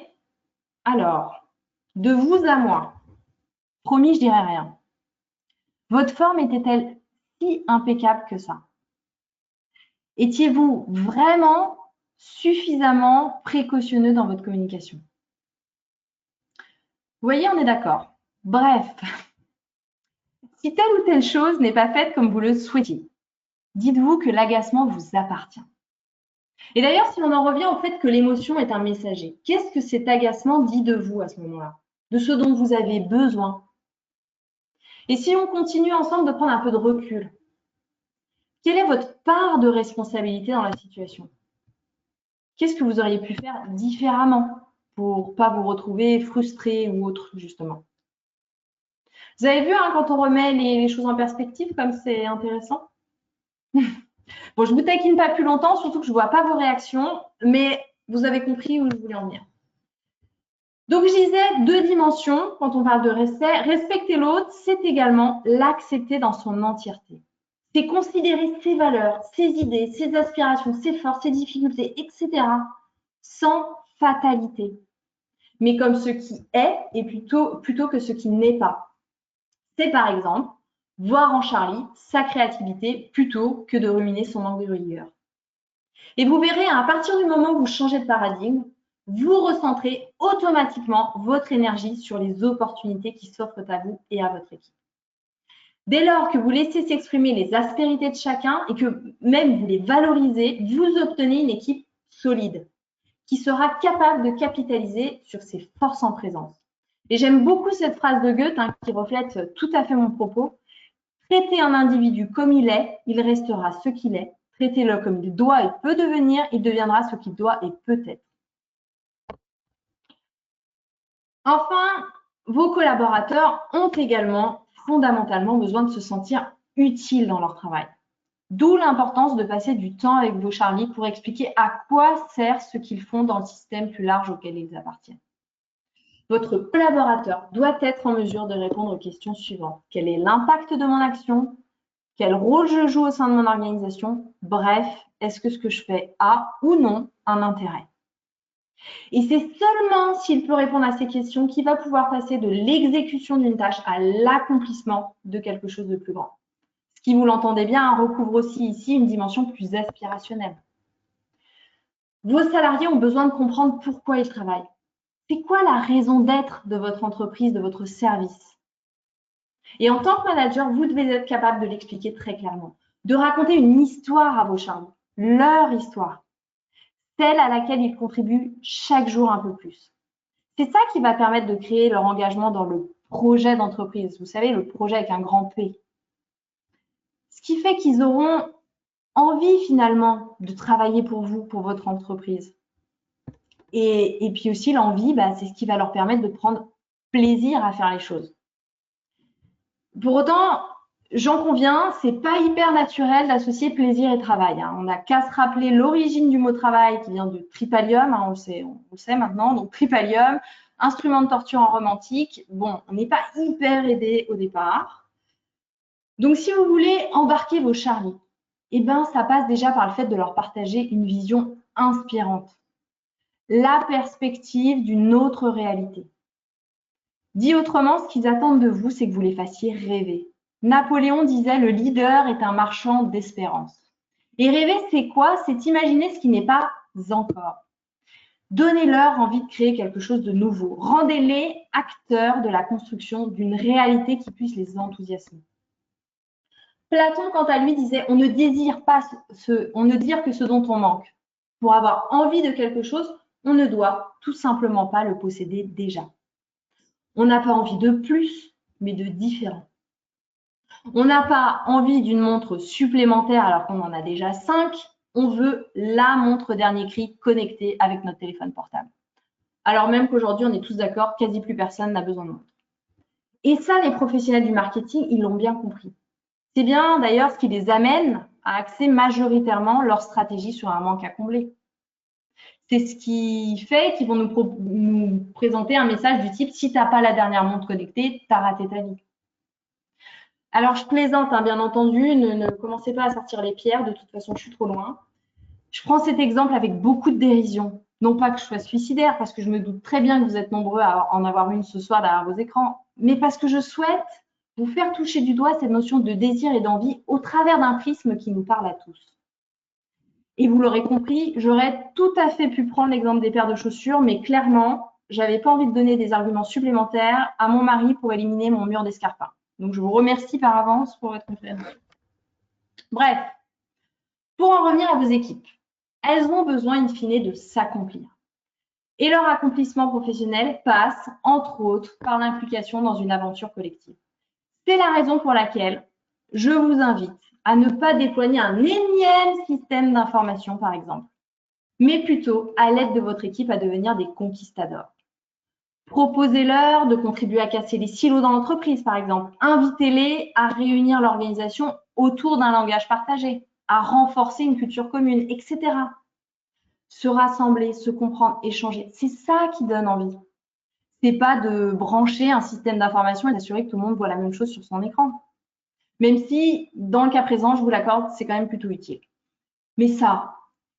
Alors, de vous à moi, promis, je dirai rien. Votre forme était-elle si impeccable que ça? Étiez-vous vraiment suffisamment précautionneux dans votre communication? Vous voyez, on est d'accord. Bref, si telle ou telle chose n'est pas faite comme vous le souhaitiez, dites-vous que l'agacement vous appartient. Et d'ailleurs, si on en revient au fait que l'émotion est un messager, qu'est-ce que cet agacement dit de vous à ce moment-là? De ce dont vous avez besoin? Et si on continue ensemble de prendre un peu de recul, quelle est votre part de responsabilité dans la situation? Qu'est-ce que vous auriez pu faire différemment pour ne pas vous retrouver frustré ou autre, justement? Vous avez vu, quand on remet les choses en perspective, comme c'est intéressant? Bon, je ne vous taquine pas plus longtemps, surtout que je ne vois pas vos réactions, mais vous avez compris où je voulais en venir. Donc, je disais deux dimensions quand on parle de respect. Respecter l'autre, c'est également l'accepter dans son entièreté. C'est considérer ses valeurs, ses idées, ses aspirations, ses forces, ses difficultés, etc. sans fatalité, mais comme ce qui est et plutôt que ce qui n'est pas. C'est par exemple voir en Charlie sa créativité plutôt que de ruminer son manque de rigueur. Et vous verrez, à partir du moment où vous changez de paradigme, vous recentrez automatiquement votre énergie sur les opportunités qui s'offrent à vous et à votre équipe. Dès lors que vous laissez s'exprimer les aspérités de chacun et que même vous les valorisez, vous obtenez une équipe solide qui sera capable de capitaliser sur ses forces en présence. Et j'aime beaucoup cette phrase de Goethe qui reflète tout à fait mon propos. Traitez un individu comme il est, il restera ce qu'il est. Traitez-le comme il doit et peut devenir, il deviendra ce qu'il doit et peut être. Enfin, vos collaborateurs ont également fondamentalement besoin de se sentir utiles dans leur travail. D'où l'importance de passer du temps avec vos Charlie pour expliquer à quoi sert ce qu'ils font dans le système plus large auquel ils appartiennent. Votre collaborateur doit être en mesure de répondre aux questions suivantes. Quel est l'impact de mon action? Quel rôle je joue au sein de mon organisation? Bref, est-ce que ce que je fais a ou non un intérêt? Et c'est seulement s'il peut répondre à ces questions qu'il va pouvoir passer de l'exécution d'une tâche à l'accomplissement de quelque chose de plus grand. Ce qui, vous l'entendez bien, recouvre aussi ici une dimension plus aspirationnelle. Vos salariés ont besoin de comprendre pourquoi ils travaillent. C'est quoi la raison d'être de votre entreprise, de votre service? Et en tant que manager, vous devez être capable de l'expliquer très clairement, de raconter une histoire à vos Charlie, leur histoire, celle à laquelle ils contribuent chaque jour un peu plus. C'est ça qui va permettre de créer leur engagement dans le projet d'entreprise. Vous savez, le projet avec un grand P. Ce qui fait qu'ils auront envie finalement de travailler pour vous, pour votre entreprise. Et puis aussi l'envie, c'est ce qui va leur permettre de prendre plaisir à faire les choses. Pour autant, j'en conviens, c'est pas hyper naturel d'associer plaisir et travail. On n'a qu'à se rappeler l'origine du mot travail qui vient de tripalium, on le sait maintenant, donc tripalium, instrument de torture en romantique. Bon, on n'est pas hyper aidé au départ. Donc si vous voulez embarquer vos Charlie, ça passe déjà par le fait de leur partager une vision inspirante, la perspective d'une autre réalité. Dit autrement, ce qu'ils attendent de vous, c'est que vous les fassiez rêver. Napoléon disait « Le leader est un marchand d'espérance ». Et rêver, c'est quoi? C'est imaginer ce qui n'est pas encore. Donnez-leur envie de créer quelque chose de nouveau. Rendez-les acteurs de la construction d'une réalité qui puisse les enthousiasmer. Platon, quant à lui, disait « On ne désire que ce dont on manque. Pour avoir envie de quelque chose, on ne doit tout simplement pas le posséder déjà. » On n'a pas envie de plus, mais de différent. On n'a pas envie d'une montre supplémentaire alors qu'on en a déjà 5. On veut la montre dernier cri connectée avec notre téléphone portable. Alors même qu'aujourd'hui, on est tous d'accord, quasi plus personne n'a besoin de montre. Et ça, les professionnels du marketing, ils l'ont bien compris. C'est bien d'ailleurs ce qui les amène à axer majoritairement leur stratégie sur un manque à combler. C'est ce qui fait qu'ils vont nous présenter un message du type « Si tu n'as pas la dernière montre connectée, tu as raté ta vie ». Alors, je plaisante, bien entendu, ne commencez pas à sortir les pierres, de toute façon, je suis trop loin. Je prends cet exemple avec beaucoup de dérision. Non pas que je sois suicidaire, parce que je me doute très bien que vous êtes nombreux à en avoir une ce soir derrière vos écrans, mais parce que je souhaite vous faire toucher du doigt cette notion de désir et d'envie au travers d'un prisme qui nous parle à tous. Et vous l'aurez compris, j'aurais tout à fait pu prendre l'exemple des paires de chaussures, mais clairement, j'avais pas envie de donner des arguments supplémentaires à mon mari pour éliminer mon mur d'escarpins. Donc, je vous remercie par avance pour votre compréhension. Bref, pour en revenir à vos équipes, elles ont besoin in fine de s'accomplir. Et leur accomplissement professionnel passe, entre autres, par l'implication dans une aventure collective. C'est la raison pour laquelle je vous invite à ne pas déployer un énième système d'information, par exemple, mais plutôt, à l'aide de votre équipe, à devenir des conquistadors. Proposez-leur de contribuer à casser les silos dans l'entreprise, par exemple. Invitez-les à réunir l'organisation autour d'un langage partagé, à renforcer une culture commune, etc. Se rassembler, se comprendre, échanger, c'est ça qui donne envie. C'est pas de brancher un système d'information et d'assurer que tout le monde voit la même chose sur son écran. Même si, dans le cas présent, je vous l'accorde, c'est quand même plutôt utile. Mais ça,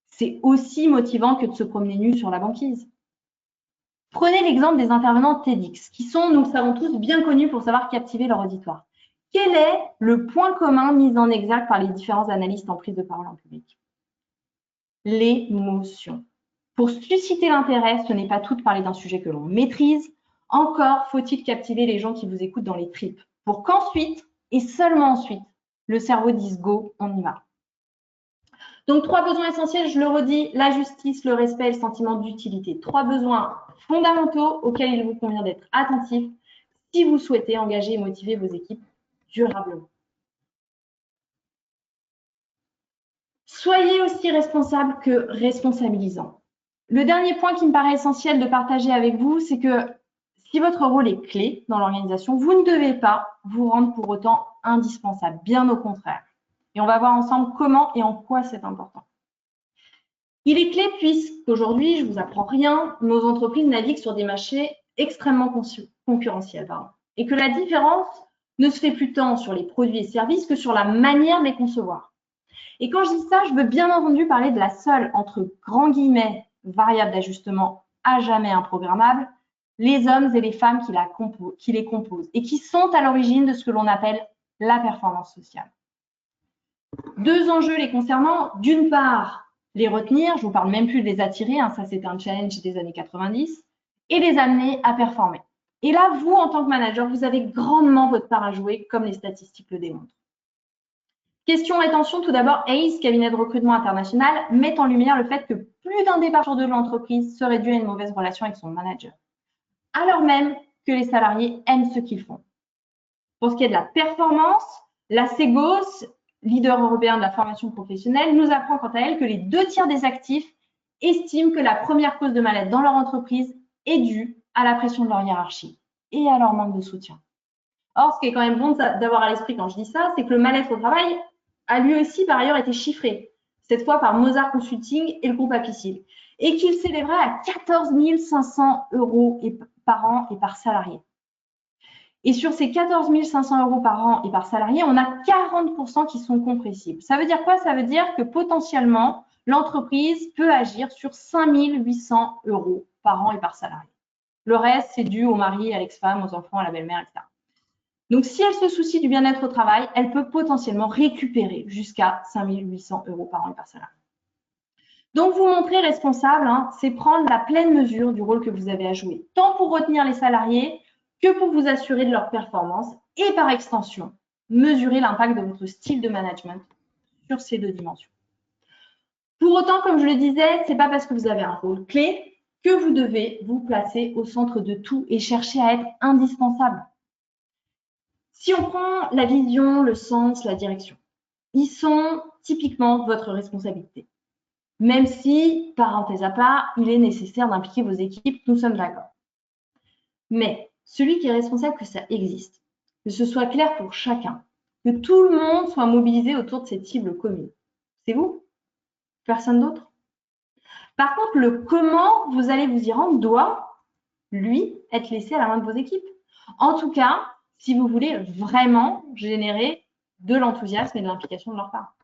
c'est aussi motivant que de se promener nu sur la banquise. Prenez l'exemple des intervenants TEDx, qui sont, nous le savons tous, bien connus pour savoir captiver leur auditoire. Quel est le point commun mis en exergue par les différents analystes en prise de parole en public? L'émotion. Pour susciter l'intérêt, ce n'est pas tout de parler d'un sujet que l'on maîtrise. Encore faut-il captiver les gens qui vous écoutent dans les tripes, pour qu'ensuite, et seulement ensuite, le cerveau dise go, on y va. Donc, 3 besoins essentiels, je le redis, la justice, le respect et le sentiment d'utilité. 3 besoins fondamentaux auxquels il vous convient d'être attentif si vous souhaitez engager et motiver vos équipes durablement. Soyez aussi responsable que responsabilisant. Le dernier point qui me paraît essentiel de partager avec vous, c'est que si votre rôle est clé dans l'organisation, vous ne devez pas vous rendre pour autant indispensable, bien au contraire. Et on va voir ensemble comment et en quoi c'est important. Il est clé puisqu'aujourd'hui, je ne vous apprends rien, nos entreprises naviguent sur des marchés extrêmement concurrentiels. Et que la différence ne se fait plus tant sur les produits et services que sur la manière de les concevoir. Et quand je dis ça, je veux bien entendu parler de la seule, entre grands guillemets, variable d'ajustement à jamais improgrammable, les hommes et les femmes qui les composent et qui sont à l'origine de ce que l'on appelle la performance sociale. Deux enjeux les concernant, d'une part, les retenir, je ne vous parle même plus de les attirer, ça c'était un challenge des années 90, et les amener à performer. Et là, vous, en tant que manager, vous avez grandement votre part à jouer, comme les statistiques le démontrent. Question attention, tout d'abord, ACE, cabinet de recrutement international, met en lumière le fait que plus d'un départ sur deux de l'entreprise serait dû à une mauvaise relation avec son manager, alors même que les salariés aiment ce qu'ils font. Pour ce qui est de la performance, la Segos, leader européen de la formation professionnelle, nous apprend quant à elle que les 2/3 des actifs estiment que la première cause de mal-être dans leur entreprise est due à la pression de leur hiérarchie et à leur manque de soutien. Or, ce qui est quand même bon d'avoir à l'esprit quand je dis ça, c'est que le mal-être au travail a lui aussi par ailleurs été chiffré, cette fois par Mozart Consulting et le groupe Apicil, et qu'il s'élèverait à 14 500 € par an et par salarié. Et sur ces 14 500 € par an et par salarié, on a 40% qui sont compressibles. Ça veut dire quoi? Ça veut dire que potentiellement, l'entreprise peut agir sur 5 800 € par an et par salarié. Le reste, c'est dû au mari, à l'ex-femme, aux enfants, à la belle-mère, etc. Donc, si elle se soucie du bien-être au travail, elle peut potentiellement récupérer jusqu'à 5 800 € par an et par salarié. Donc, vous montrer responsable, c'est prendre la pleine mesure du rôle que vous avez à jouer, tant pour retenir les salariés que pour vous assurer de leur performance et par extension, mesurer l'impact de votre style de management sur ces deux dimensions. Pour autant, comme je le disais, ce n'est pas parce que vous avez un rôle clé que vous devez vous placer au centre de tout et chercher à être indispensable. Si on prend la vision, le sens, la direction, ils sont typiquement votre responsabilité. Même si, parenthèse à part, il est nécessaire d'impliquer vos équipes, nous sommes d'accord. Mais celui qui est responsable que ça existe, que ce soit clair pour chacun, que tout le monde soit mobilisé autour de cette cible commune, c'est vous, personne d'autre. Par contre, le comment vous allez vous y rendre doit, lui, être laissé à la main de vos équipes. En tout cas, si vous voulez vraiment générer de l'enthousiasme et de l'implication de leur part.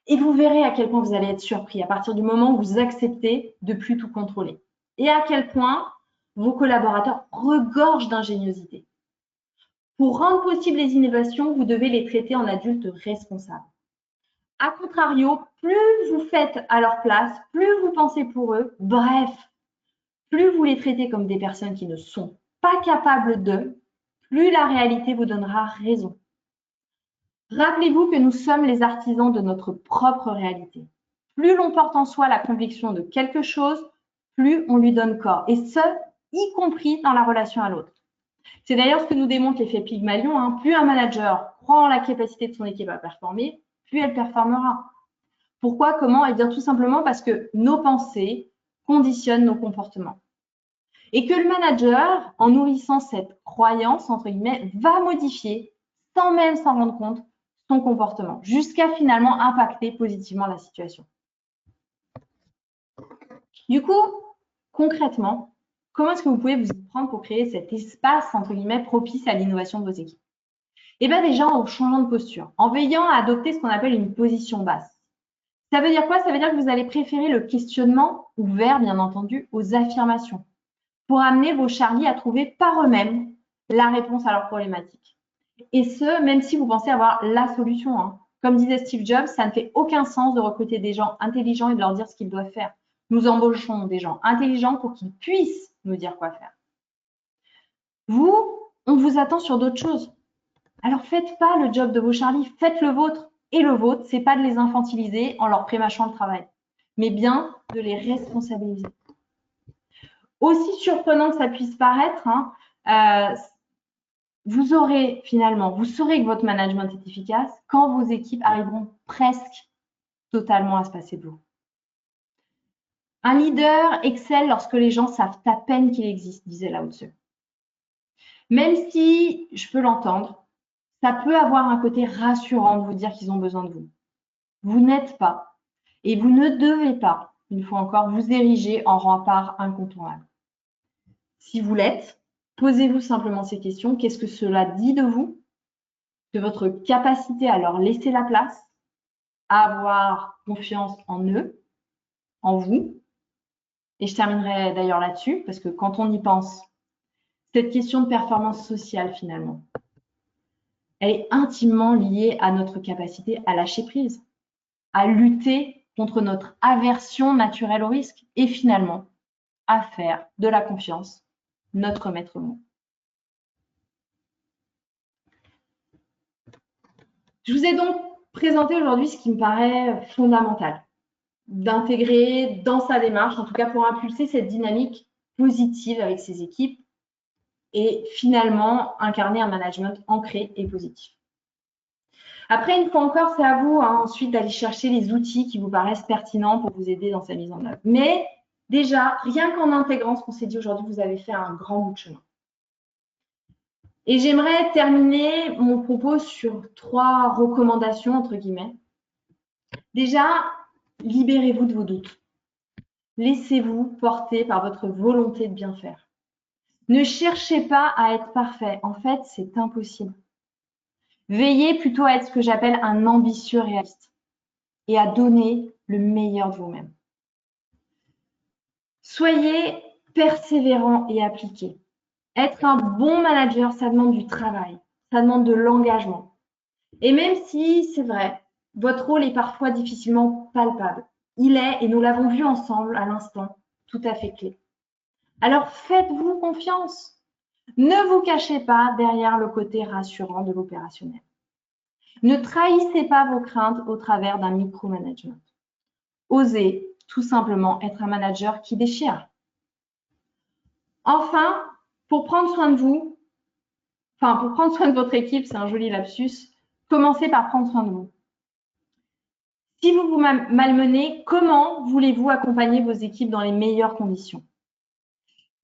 Et vous verrez à quel point vous allez être surpris à partir du moment où vous acceptez de plus tout contrôler. Et à quel point vos collaborateurs regorgent d'ingéniosité. Pour rendre possible les innovations, vous devez les traiter en adultes responsables. A contrario, plus vous faites à leur place, plus vous pensez pour eux, bref, plus vous les traitez comme des personnes qui ne sont pas capables d'eux, plus la réalité vous donnera raison. Rappelez-vous que nous sommes les artisans de notre propre réalité. Plus l'on porte en soi la conviction de quelque chose, plus on lui donne corps, et ce, y compris dans la relation à l'autre. C'est d'ailleurs ce que nous démontre l'effet Pygmalion. Plus un manager croit en la capacité de son équipe à performer, plus elle performera. Pourquoi? Comment? Eh bien, tout simplement parce que nos pensées conditionnent nos comportements. Et que le manager, en nourrissant cette croyance, entre guillemets, va modifier, sans même s'en rendre compte, son comportement, jusqu'à finalement impacter positivement la situation. Du coup, concrètement, comment est-ce que vous pouvez vous y prendre pour créer cet espace, entre guillemets, propice à l'innovation de vos équipes? Eh bien, déjà en changeant de posture, en veillant à adopter ce qu'on appelle une position basse. Ça veut dire quoi? Ça veut dire que vous allez préférer le questionnement, ouvert bien entendu, aux affirmations, pour amener vos Charlie à trouver par eux-mêmes la réponse à leurs problématiques. Et ce, même si vous pensez avoir la solution. Comme disait Steve Jobs, ça ne fait aucun sens de recruter des gens intelligents et de leur dire ce qu'ils doivent faire. Nous embauchons des gens intelligents pour qu'ils puissent nous dire quoi faire. Vous, on vous attend sur d'autres choses. Alors faites pas le job de vos Charlie, faites le vôtre. Et le vôtre, c'est pas de les infantiliser en leur prémâchant le travail, mais bien de les responsabiliser. Aussi surprenant que ça puisse paraître, vous saurez que votre management est efficace quand vos équipes arriveront presque totalement à se passer de vous. Un leader excelle lorsque les gens savent à peine qu'il existe, disait Lao Tzu. Même si, je peux l'entendre, ça peut avoir un côté rassurant de vous dire qu'ils ont besoin de vous. Vous n'êtes pas et vous ne devez pas, une fois encore, vous ériger en rempart incontournable. Si vous l'êtes, posez-vous simplement ces questions. Qu'est-ce que cela dit de vous, de votre capacité à leur laisser la place, à avoir confiance en eux, en vous? Et je terminerai d'ailleurs là-dessus, parce que quand on y pense, cette question de performance sociale, finalement, elle est intimement liée à notre capacité à lâcher prise, à lutter contre notre aversion naturelle au risque et finalement à faire de la confiance notre maître mot. Je vous ai donc présenté aujourd'hui ce qui me paraît fondamental d'intégrer dans sa démarche, en tout cas pour impulser cette dynamique positive avec ses équipes et finalement incarner un management ancré et positif. Après, une fois encore, c'est à vous ensuite d'aller chercher les outils qui vous paraissent pertinents pour vous aider dans sa mise en œuvre. Mais déjà, rien qu'en intégrant ce qu'on s'est dit aujourd'hui, vous avez fait un grand bout de chemin. Et j'aimerais terminer mon propos sur 3 recommandations, entre guillemets. Déjà, libérez-vous de vos doutes. Laissez-vous porter par votre volonté de bien faire. Ne cherchez pas à être parfait. En fait, c'est impossible. Veillez plutôt à être ce que j'appelle un ambitieux réaliste et à donner le meilleur de vous-même. Soyez persévérant et appliqué. Être un bon manager, ça demande du travail, ça demande de l'engagement. Et même si, c'est vrai, votre rôle est parfois difficilement palpable, il est, et nous l'avons vu ensemble à l'instant, tout à fait clé. Alors faites-vous confiance. Ne vous cachez pas derrière le côté rassurant de l'opérationnel. Ne trahissez pas vos craintes au travers d'un micromanagement. Osez tout simplement être un manager qui déchire. Enfin, pour prendre soin de vous, pour prendre soin de votre équipe, c'est un joli lapsus, commencez par prendre soin de vous. Si vous vous malmenez, comment voulez-vous accompagner vos équipes dans les meilleures conditions?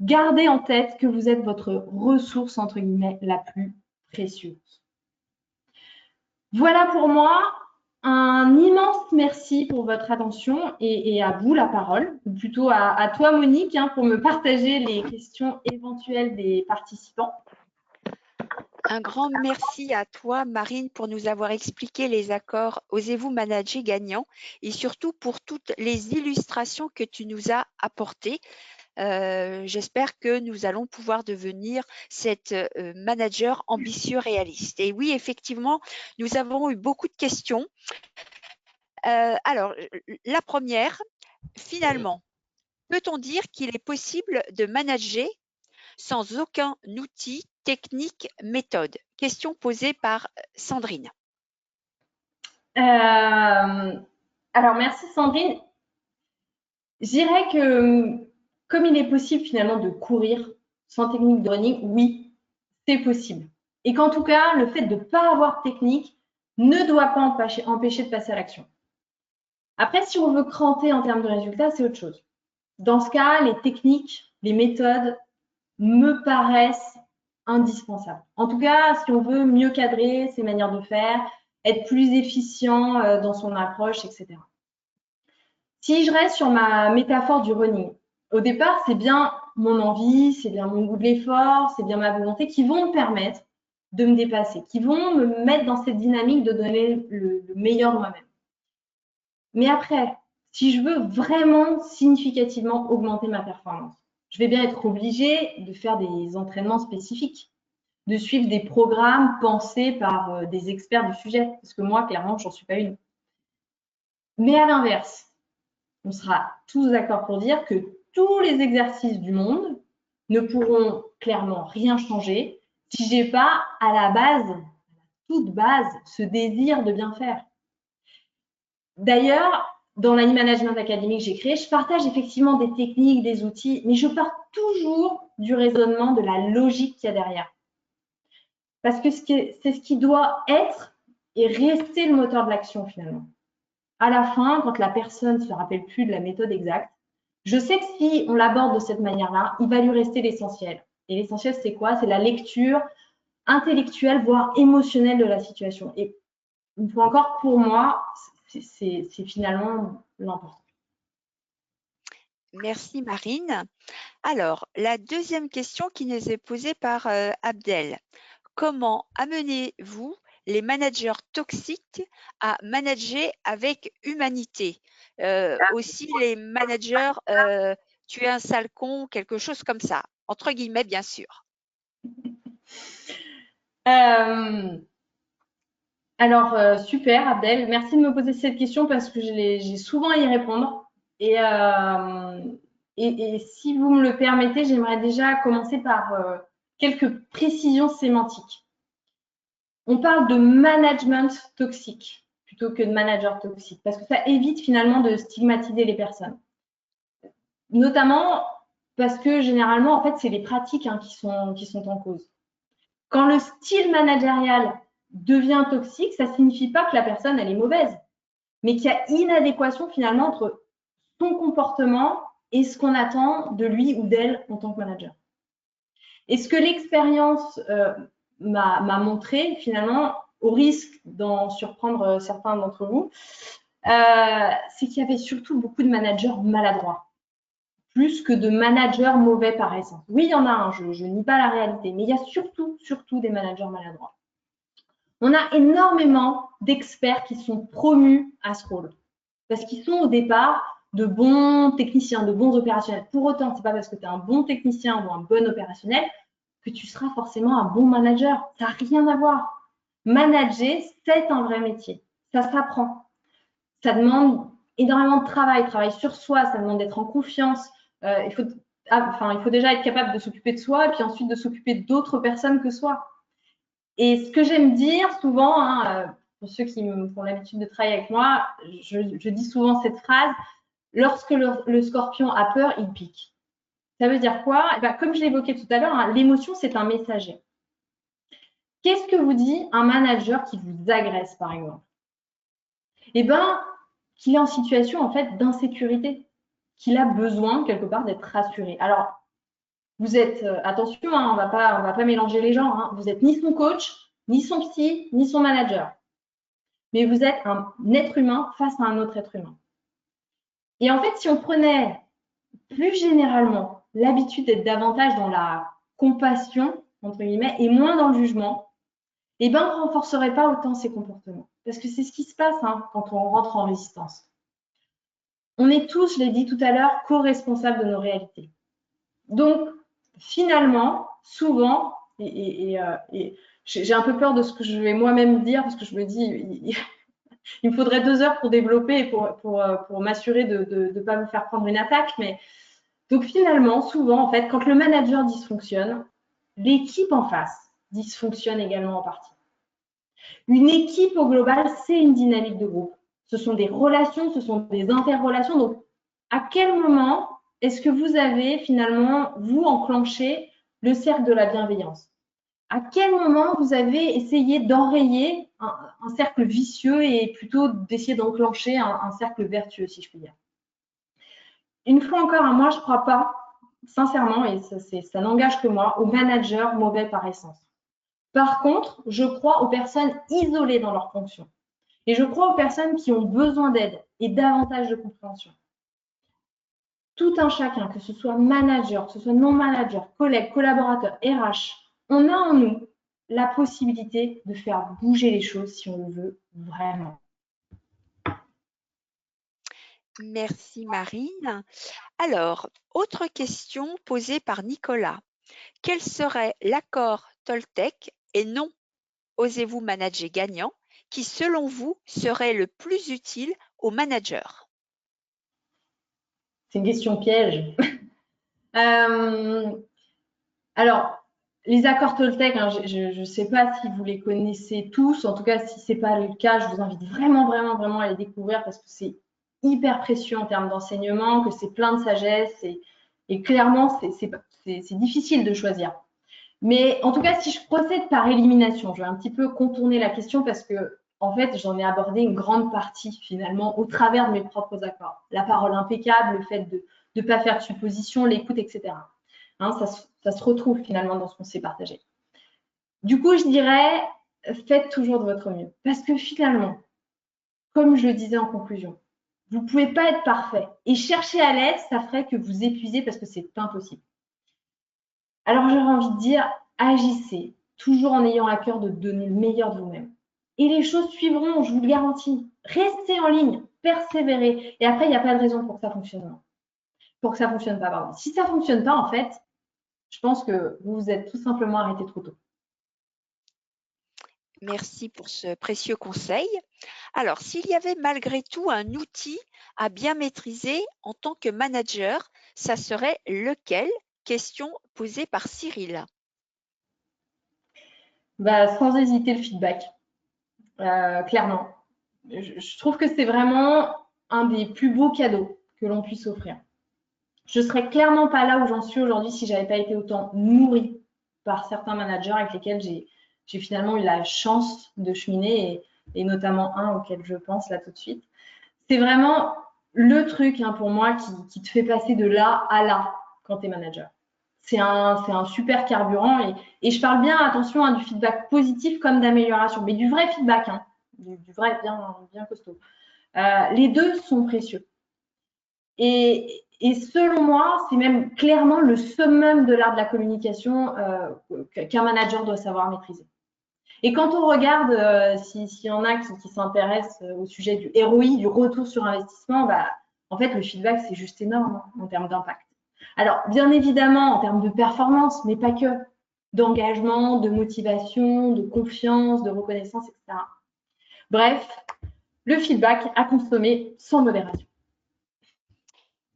Gardez en tête que vous êtes votre ressource, entre guillemets, la plus précieuse. Voilà pour moi. Un immense merci pour votre attention et à vous la parole, ou plutôt à toi Monique, pour me partager les questions éventuelles des participants. Un grand merci à toi, Marine, pour nous avoir expliqué les accords Osez-vous manager gagnant et surtout pour toutes les illustrations que tu nous as apportées. J'espère que nous allons pouvoir devenir cette manager ambitieux réaliste. Et oui, effectivement, nous avons eu beaucoup de questions. Alors, la première, finalement, peut-on dire qu'il est possible de manager sans aucun outil, technique, méthode? Question posée par Sandrine. Alors, merci Sandrine. Je dirais que comme il est possible finalement de courir sans technique de running, oui, c'est possible. Et qu'en tout cas, le fait de ne pas avoir de technique ne doit pas empêcher de passer à l'action. Après, si on veut cranter en termes de résultats, c'est autre chose. Dans ce cas, les techniques, les méthodes me paraissent indispensables. En tout cas, si on veut mieux cadrer ses manières de faire, être plus efficient dans son approche, etc. Si je reste sur ma métaphore du running, au départ, c'est bien mon envie, c'est bien mon goût de l'effort, c'est bien ma volonté qui vont me permettre de me dépasser, qui vont me mettre dans cette dynamique de donner le meilleur de moi-même. Mais après, si je veux vraiment significativement augmenter ma performance, je vais bien être obligée de faire des entraînements spécifiques, de suivre des programmes pensés par des experts du sujet, parce que moi, clairement, j'en suis pas une. Mais à l'inverse, on sera tous d'accord pour dire que tous les exercices du monde ne pourront clairement rien changer si j'ai pas à la base, toute base, ce désir de bien faire. D'ailleurs, dans l'Ani Management Academy que j'ai créé, je partage effectivement des techniques, des outils, mais je pars toujours du raisonnement, de la logique qu'il y a derrière. Parce que c'est ce qui doit être et rester le moteur de l'action finalement. À la fin, quand la personne ne se rappelle plus de la méthode exacte, je sais que si on l'aborde de cette manière-là, il va lui rester l'essentiel. Et l'essentiel, c'est quoi? C'est la lecture intellectuelle, voire émotionnelle de la situation. Et une fois encore, pour moi, c'est finalement l'important. Merci Marine. Alors, la deuxième question qui nous est posée par Abdel. Comment amenez-vous les managers toxiques à manager avec humanité? Aussi les managers, tu es un sale con, quelque chose comme ça, entre guillemets bien sûr. Alors, super Abdel, merci de me poser cette question parce que j'ai souvent à y répondre. Et, si vous me le permettez, j'aimerais déjà commencer par quelques précisions sémantiques. On parle de management toxique plutôt que de manager toxique parce que ça évite finalement de stigmatiser les personnes. Notamment parce que généralement, en fait, c'est les pratiques qui sont en cause. Quand le style managérial devient toxique, ça ne signifie pas que la personne elle est mauvaise, mais qu'il y a inadéquation finalement entre son comportement et ce qu'on attend de lui ou d'elle en tant que manager. Et ce que l'expérience m'a montré finalement, au risque d'en surprendre certains d'entre vous, c'est qu'il y avait surtout beaucoup de managers maladroits, plus que de managers mauvais par essence. Oui, il y en a un, je nie pas la réalité, mais il y a surtout des managers maladroits. On a énormément d'experts qui sont promus à ce rôle parce qu'ils sont au départ de bons techniciens, de bons opérationnels. Pour autant, c'est pas parce que tu es un bon technicien ou un bon opérationnel que tu seras forcément un bon manager. Ça n'a rien à voir. Manager, c'est un vrai métier. Ça s'apprend. Ça demande énormément de travail sur soi, ça demande d'être en confiance. Il faut déjà être capable de s'occuper de soi et puis ensuite de s'occuper d'autres personnes que soi. Et ce que j'aime dire souvent, pour ceux qui ont l'habitude de travailler avec moi, je dis souvent cette phrase, lorsque le scorpion a peur, il pique. Ça veut dire quoi? Comme je l'évoquais tout à l'heure, l'émotion, c'est un messager. Qu'est-ce que vous dit un manager qui vous agresse, par exemple? Qu'il est en situation en fait d'insécurité, qu'il a besoin quelque part d'être rassuré. Alors, vous êtes, attention, on va pas mélanger les genres, vous êtes ni son coach, ni son psy, ni son manager. Mais vous êtes un être humain face à un autre être humain. Et en fait, si on prenait plus généralement l'habitude d'être davantage dans la compassion, entre guillemets, et moins dans le jugement, on ne renforcerait pas autant ces comportements. Parce que c'est ce qui se passe quand on rentre en résistance. On est tous, je l'ai dit tout à l'heure, co-responsables de nos réalités. Donc, finalement, souvent, et j'ai un peu peur de ce que je vais moi-même dire, parce que je me dis, il me faudrait 2 heures pour développer et pour m'assurer de ne pas me faire prendre une attaque. Mais donc finalement, souvent, en fait, quand le manager dysfonctionne, l'équipe en face dysfonctionne également en partie. Une équipe au global, c'est une dynamique de groupe. Ce sont des relations, ce sont des interrelations. Donc, à quel moment est-ce que vous avez finalement, vous, enclenché le cercle de la bienveillance? À quel moment vous avez essayé d'enrayer un cercle vicieux et plutôt d'essayer d'enclencher un cercle vertueux, si je puis dire? Une fois encore, moi, je ne crois pas, sincèrement, et ça n'engage que moi, aux managers mauvais par essence. Par contre, je crois aux personnes isolées dans leur fonction. Et je crois aux personnes qui ont besoin d'aide et davantage de compréhension. Tout un chacun, que ce soit manager, que ce soit non-manager, collègue, collaborateur, RH, on a en nous la possibilité de faire bouger les choses si on le veut vraiment. Merci Marine. Alors, autre question posée par Nicolas. Quel serait l'accord Toltec et non Osez-vous manager gagnant qui, selon vous, serait le plus utile aux managers? C'est une question piège. Alors, les accords Toltec, je ne sais pas si vous les connaissez tous. En tout cas, si ce n'est pas le cas, je vous invite vraiment à les découvrir parce que c'est hyper précieux en termes d'enseignement, que c'est plein de sagesse et clairement, c'est difficile de choisir. Mais en tout cas, si je procède par élimination, je vais un petit peu contourner la question parce que, en fait, j'en ai abordé une grande partie finalement au travers de mes propres accords. La parole impeccable, le fait de ne pas faire de suppositions, l'écoute, etc. Ça se retrouve finalement dans ce qu'on s'est partagé. Du coup, je dirais, faites toujours de votre mieux. Parce que finalement, comme je le disais en conclusion, vous ne pouvez pas être parfait. Et chercher à l'être, ça ferait que vous épuisez parce que c'est impossible. Alors j'aurais envie de dire, agissez, toujours en ayant à cœur de donner le meilleur de vous-même. Et les choses suivront, je vous le garantis. Restez en ligne, persévérez. Et après, il n'y a pas de raison pour que ça fonctionne. Pour que ça fonctionne pas, pardon. Si ça fonctionne pas, en fait, je pense que vous vous êtes tout simplement arrêté trop tôt. Merci pour ce précieux conseil. Alors, s'il y avait malgré tout un outil à bien maîtriser en tant que manager, ça serait lequel? Question posée par Cyril. Bah, sans hésiter, le feedback, clairement. Je trouve que c'est vraiment un des plus beaux cadeaux que l'on puisse offrir. Je serais clairement pas là où j'en suis aujourd'hui si j'avais pas été autant nourrie par certains managers avec lesquels j'ai finalement eu la chance de cheminer et notamment un auquel je pense là tout de suite. C'est vraiment le truc pour moi qui te fait passer de là à là quand tu es manager. C'est un super carburant et je parle bien, attention, du feedback positif comme d'amélioration, mais du vrai feedback, du vrai bien costaud. Les deux sont précieux. Et selon moi, c'est même clairement le summum de l'art de la communication qu'un manager doit savoir maîtriser. Et quand on regarde, s'il y en a qui s'intéressent au sujet du ROI, du retour sur investissement, bah, en fait, le feedback, c'est juste énorme en termes d'impact. Alors, bien évidemment, en termes de performance, mais pas que, d'engagement, de motivation, de confiance, de reconnaissance, etc. Bref, le feedback à consommer sans modération.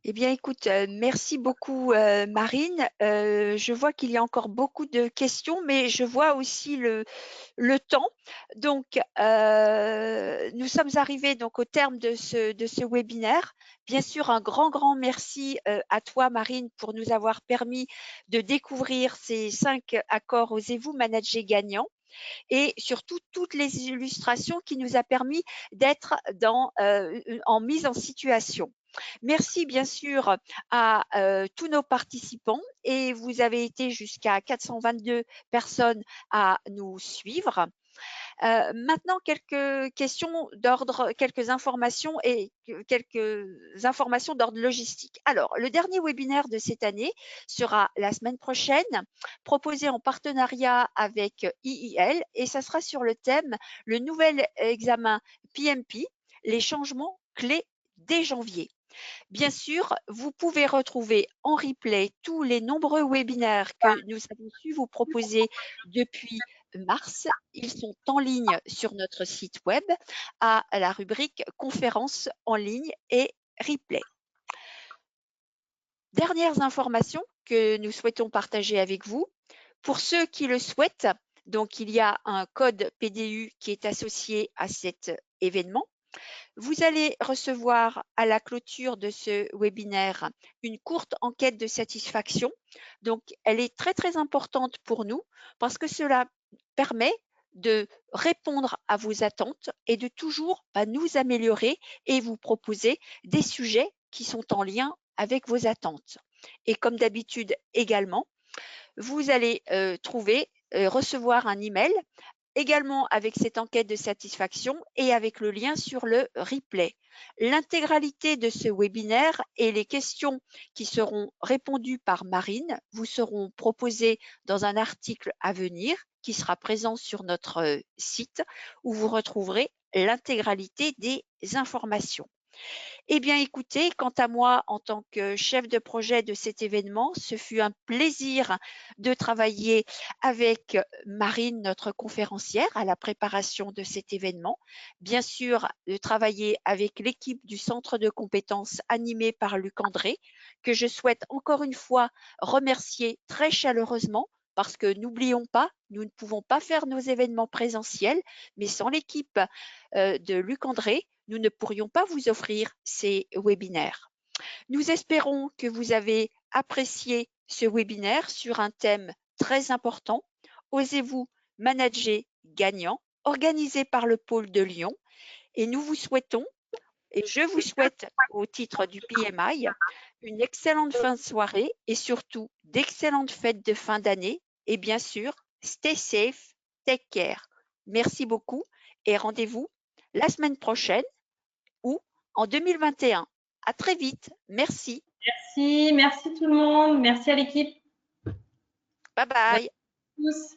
Eh bien, écoute, merci beaucoup, Marine. Je vois qu'il y a encore beaucoup de questions, mais je vois aussi le temps. Donc, nous sommes arrivés donc au terme de ce webinaire. Bien sûr, un grand merci à toi, Marine, pour nous avoir permis de découvrir ces 5 accords Osez-vous manager gagnant et surtout toutes les illustrations qui nous a permis d'être en mise en situation. Merci bien sûr à tous nos participants et vous avez été jusqu'à 422 personnes à nous suivre. Maintenant, quelques questions d'ordre, quelques informations d'ordre logistique. Alors, le dernier webinaire de cette année sera la semaine prochaine, proposé en partenariat avec IIL et ça sera sur le thème le nouvel examen PMP, les changements clés dès janvier. Bien sûr, vous pouvez retrouver en replay tous les nombreux webinaires que nous avons su vous proposer depuis mars. Ils sont en ligne sur notre site web à la rubrique conférences en ligne et replay. Dernières informations que nous souhaitons partager avec vous. Pour ceux qui le souhaitent, donc il y a un code PDU qui est associé à cet événement. Vous allez recevoir à la clôture de ce webinaire une courte enquête de satisfaction. Donc, elle est très importante pour nous parce que cela permet de répondre à vos attentes et de toujours nous améliorer et vous proposer des sujets qui sont en lien avec vos attentes. Et comme d'habitude également, vous allez recevoir un email également avec cette enquête de satisfaction et avec le lien sur le replay. L'intégralité de ce webinaire et les questions qui seront répondues par Marine vous seront proposées dans un article à venir qui sera présent sur notre site où vous retrouverez l'intégralité des informations. Eh bien, écoutez, quant à moi, en tant que chef de projet de cet événement, ce fut un plaisir de travailler avec Marine, notre conférencière, à la préparation de cet événement. Bien sûr, de travailler avec l'équipe du centre de compétences animé par Luc André, que je souhaite encore une fois remercier très chaleureusement parce que n'oublions pas, nous ne pouvons pas faire nos événements présentiels, mais sans l'équipe de Luc André, nous ne pourrions pas vous offrir ces webinaires. Nous espérons que vous avez apprécié ce webinaire sur un thème très important. Osez-vous manager gagnant, organisé par le pôle de Lyon. Et nous vous souhaitons, et je vous souhaite au titre du PMI, une excellente fin de soirée et surtout d'excellentes fêtes de fin d'année. Et bien sûr, stay safe Take care. Merci beaucoup et rendez-vous la semaine prochaine ou en 2021. À très vite. Merci. Merci tout le monde. Merci à l'équipe. Bye bye. Tous.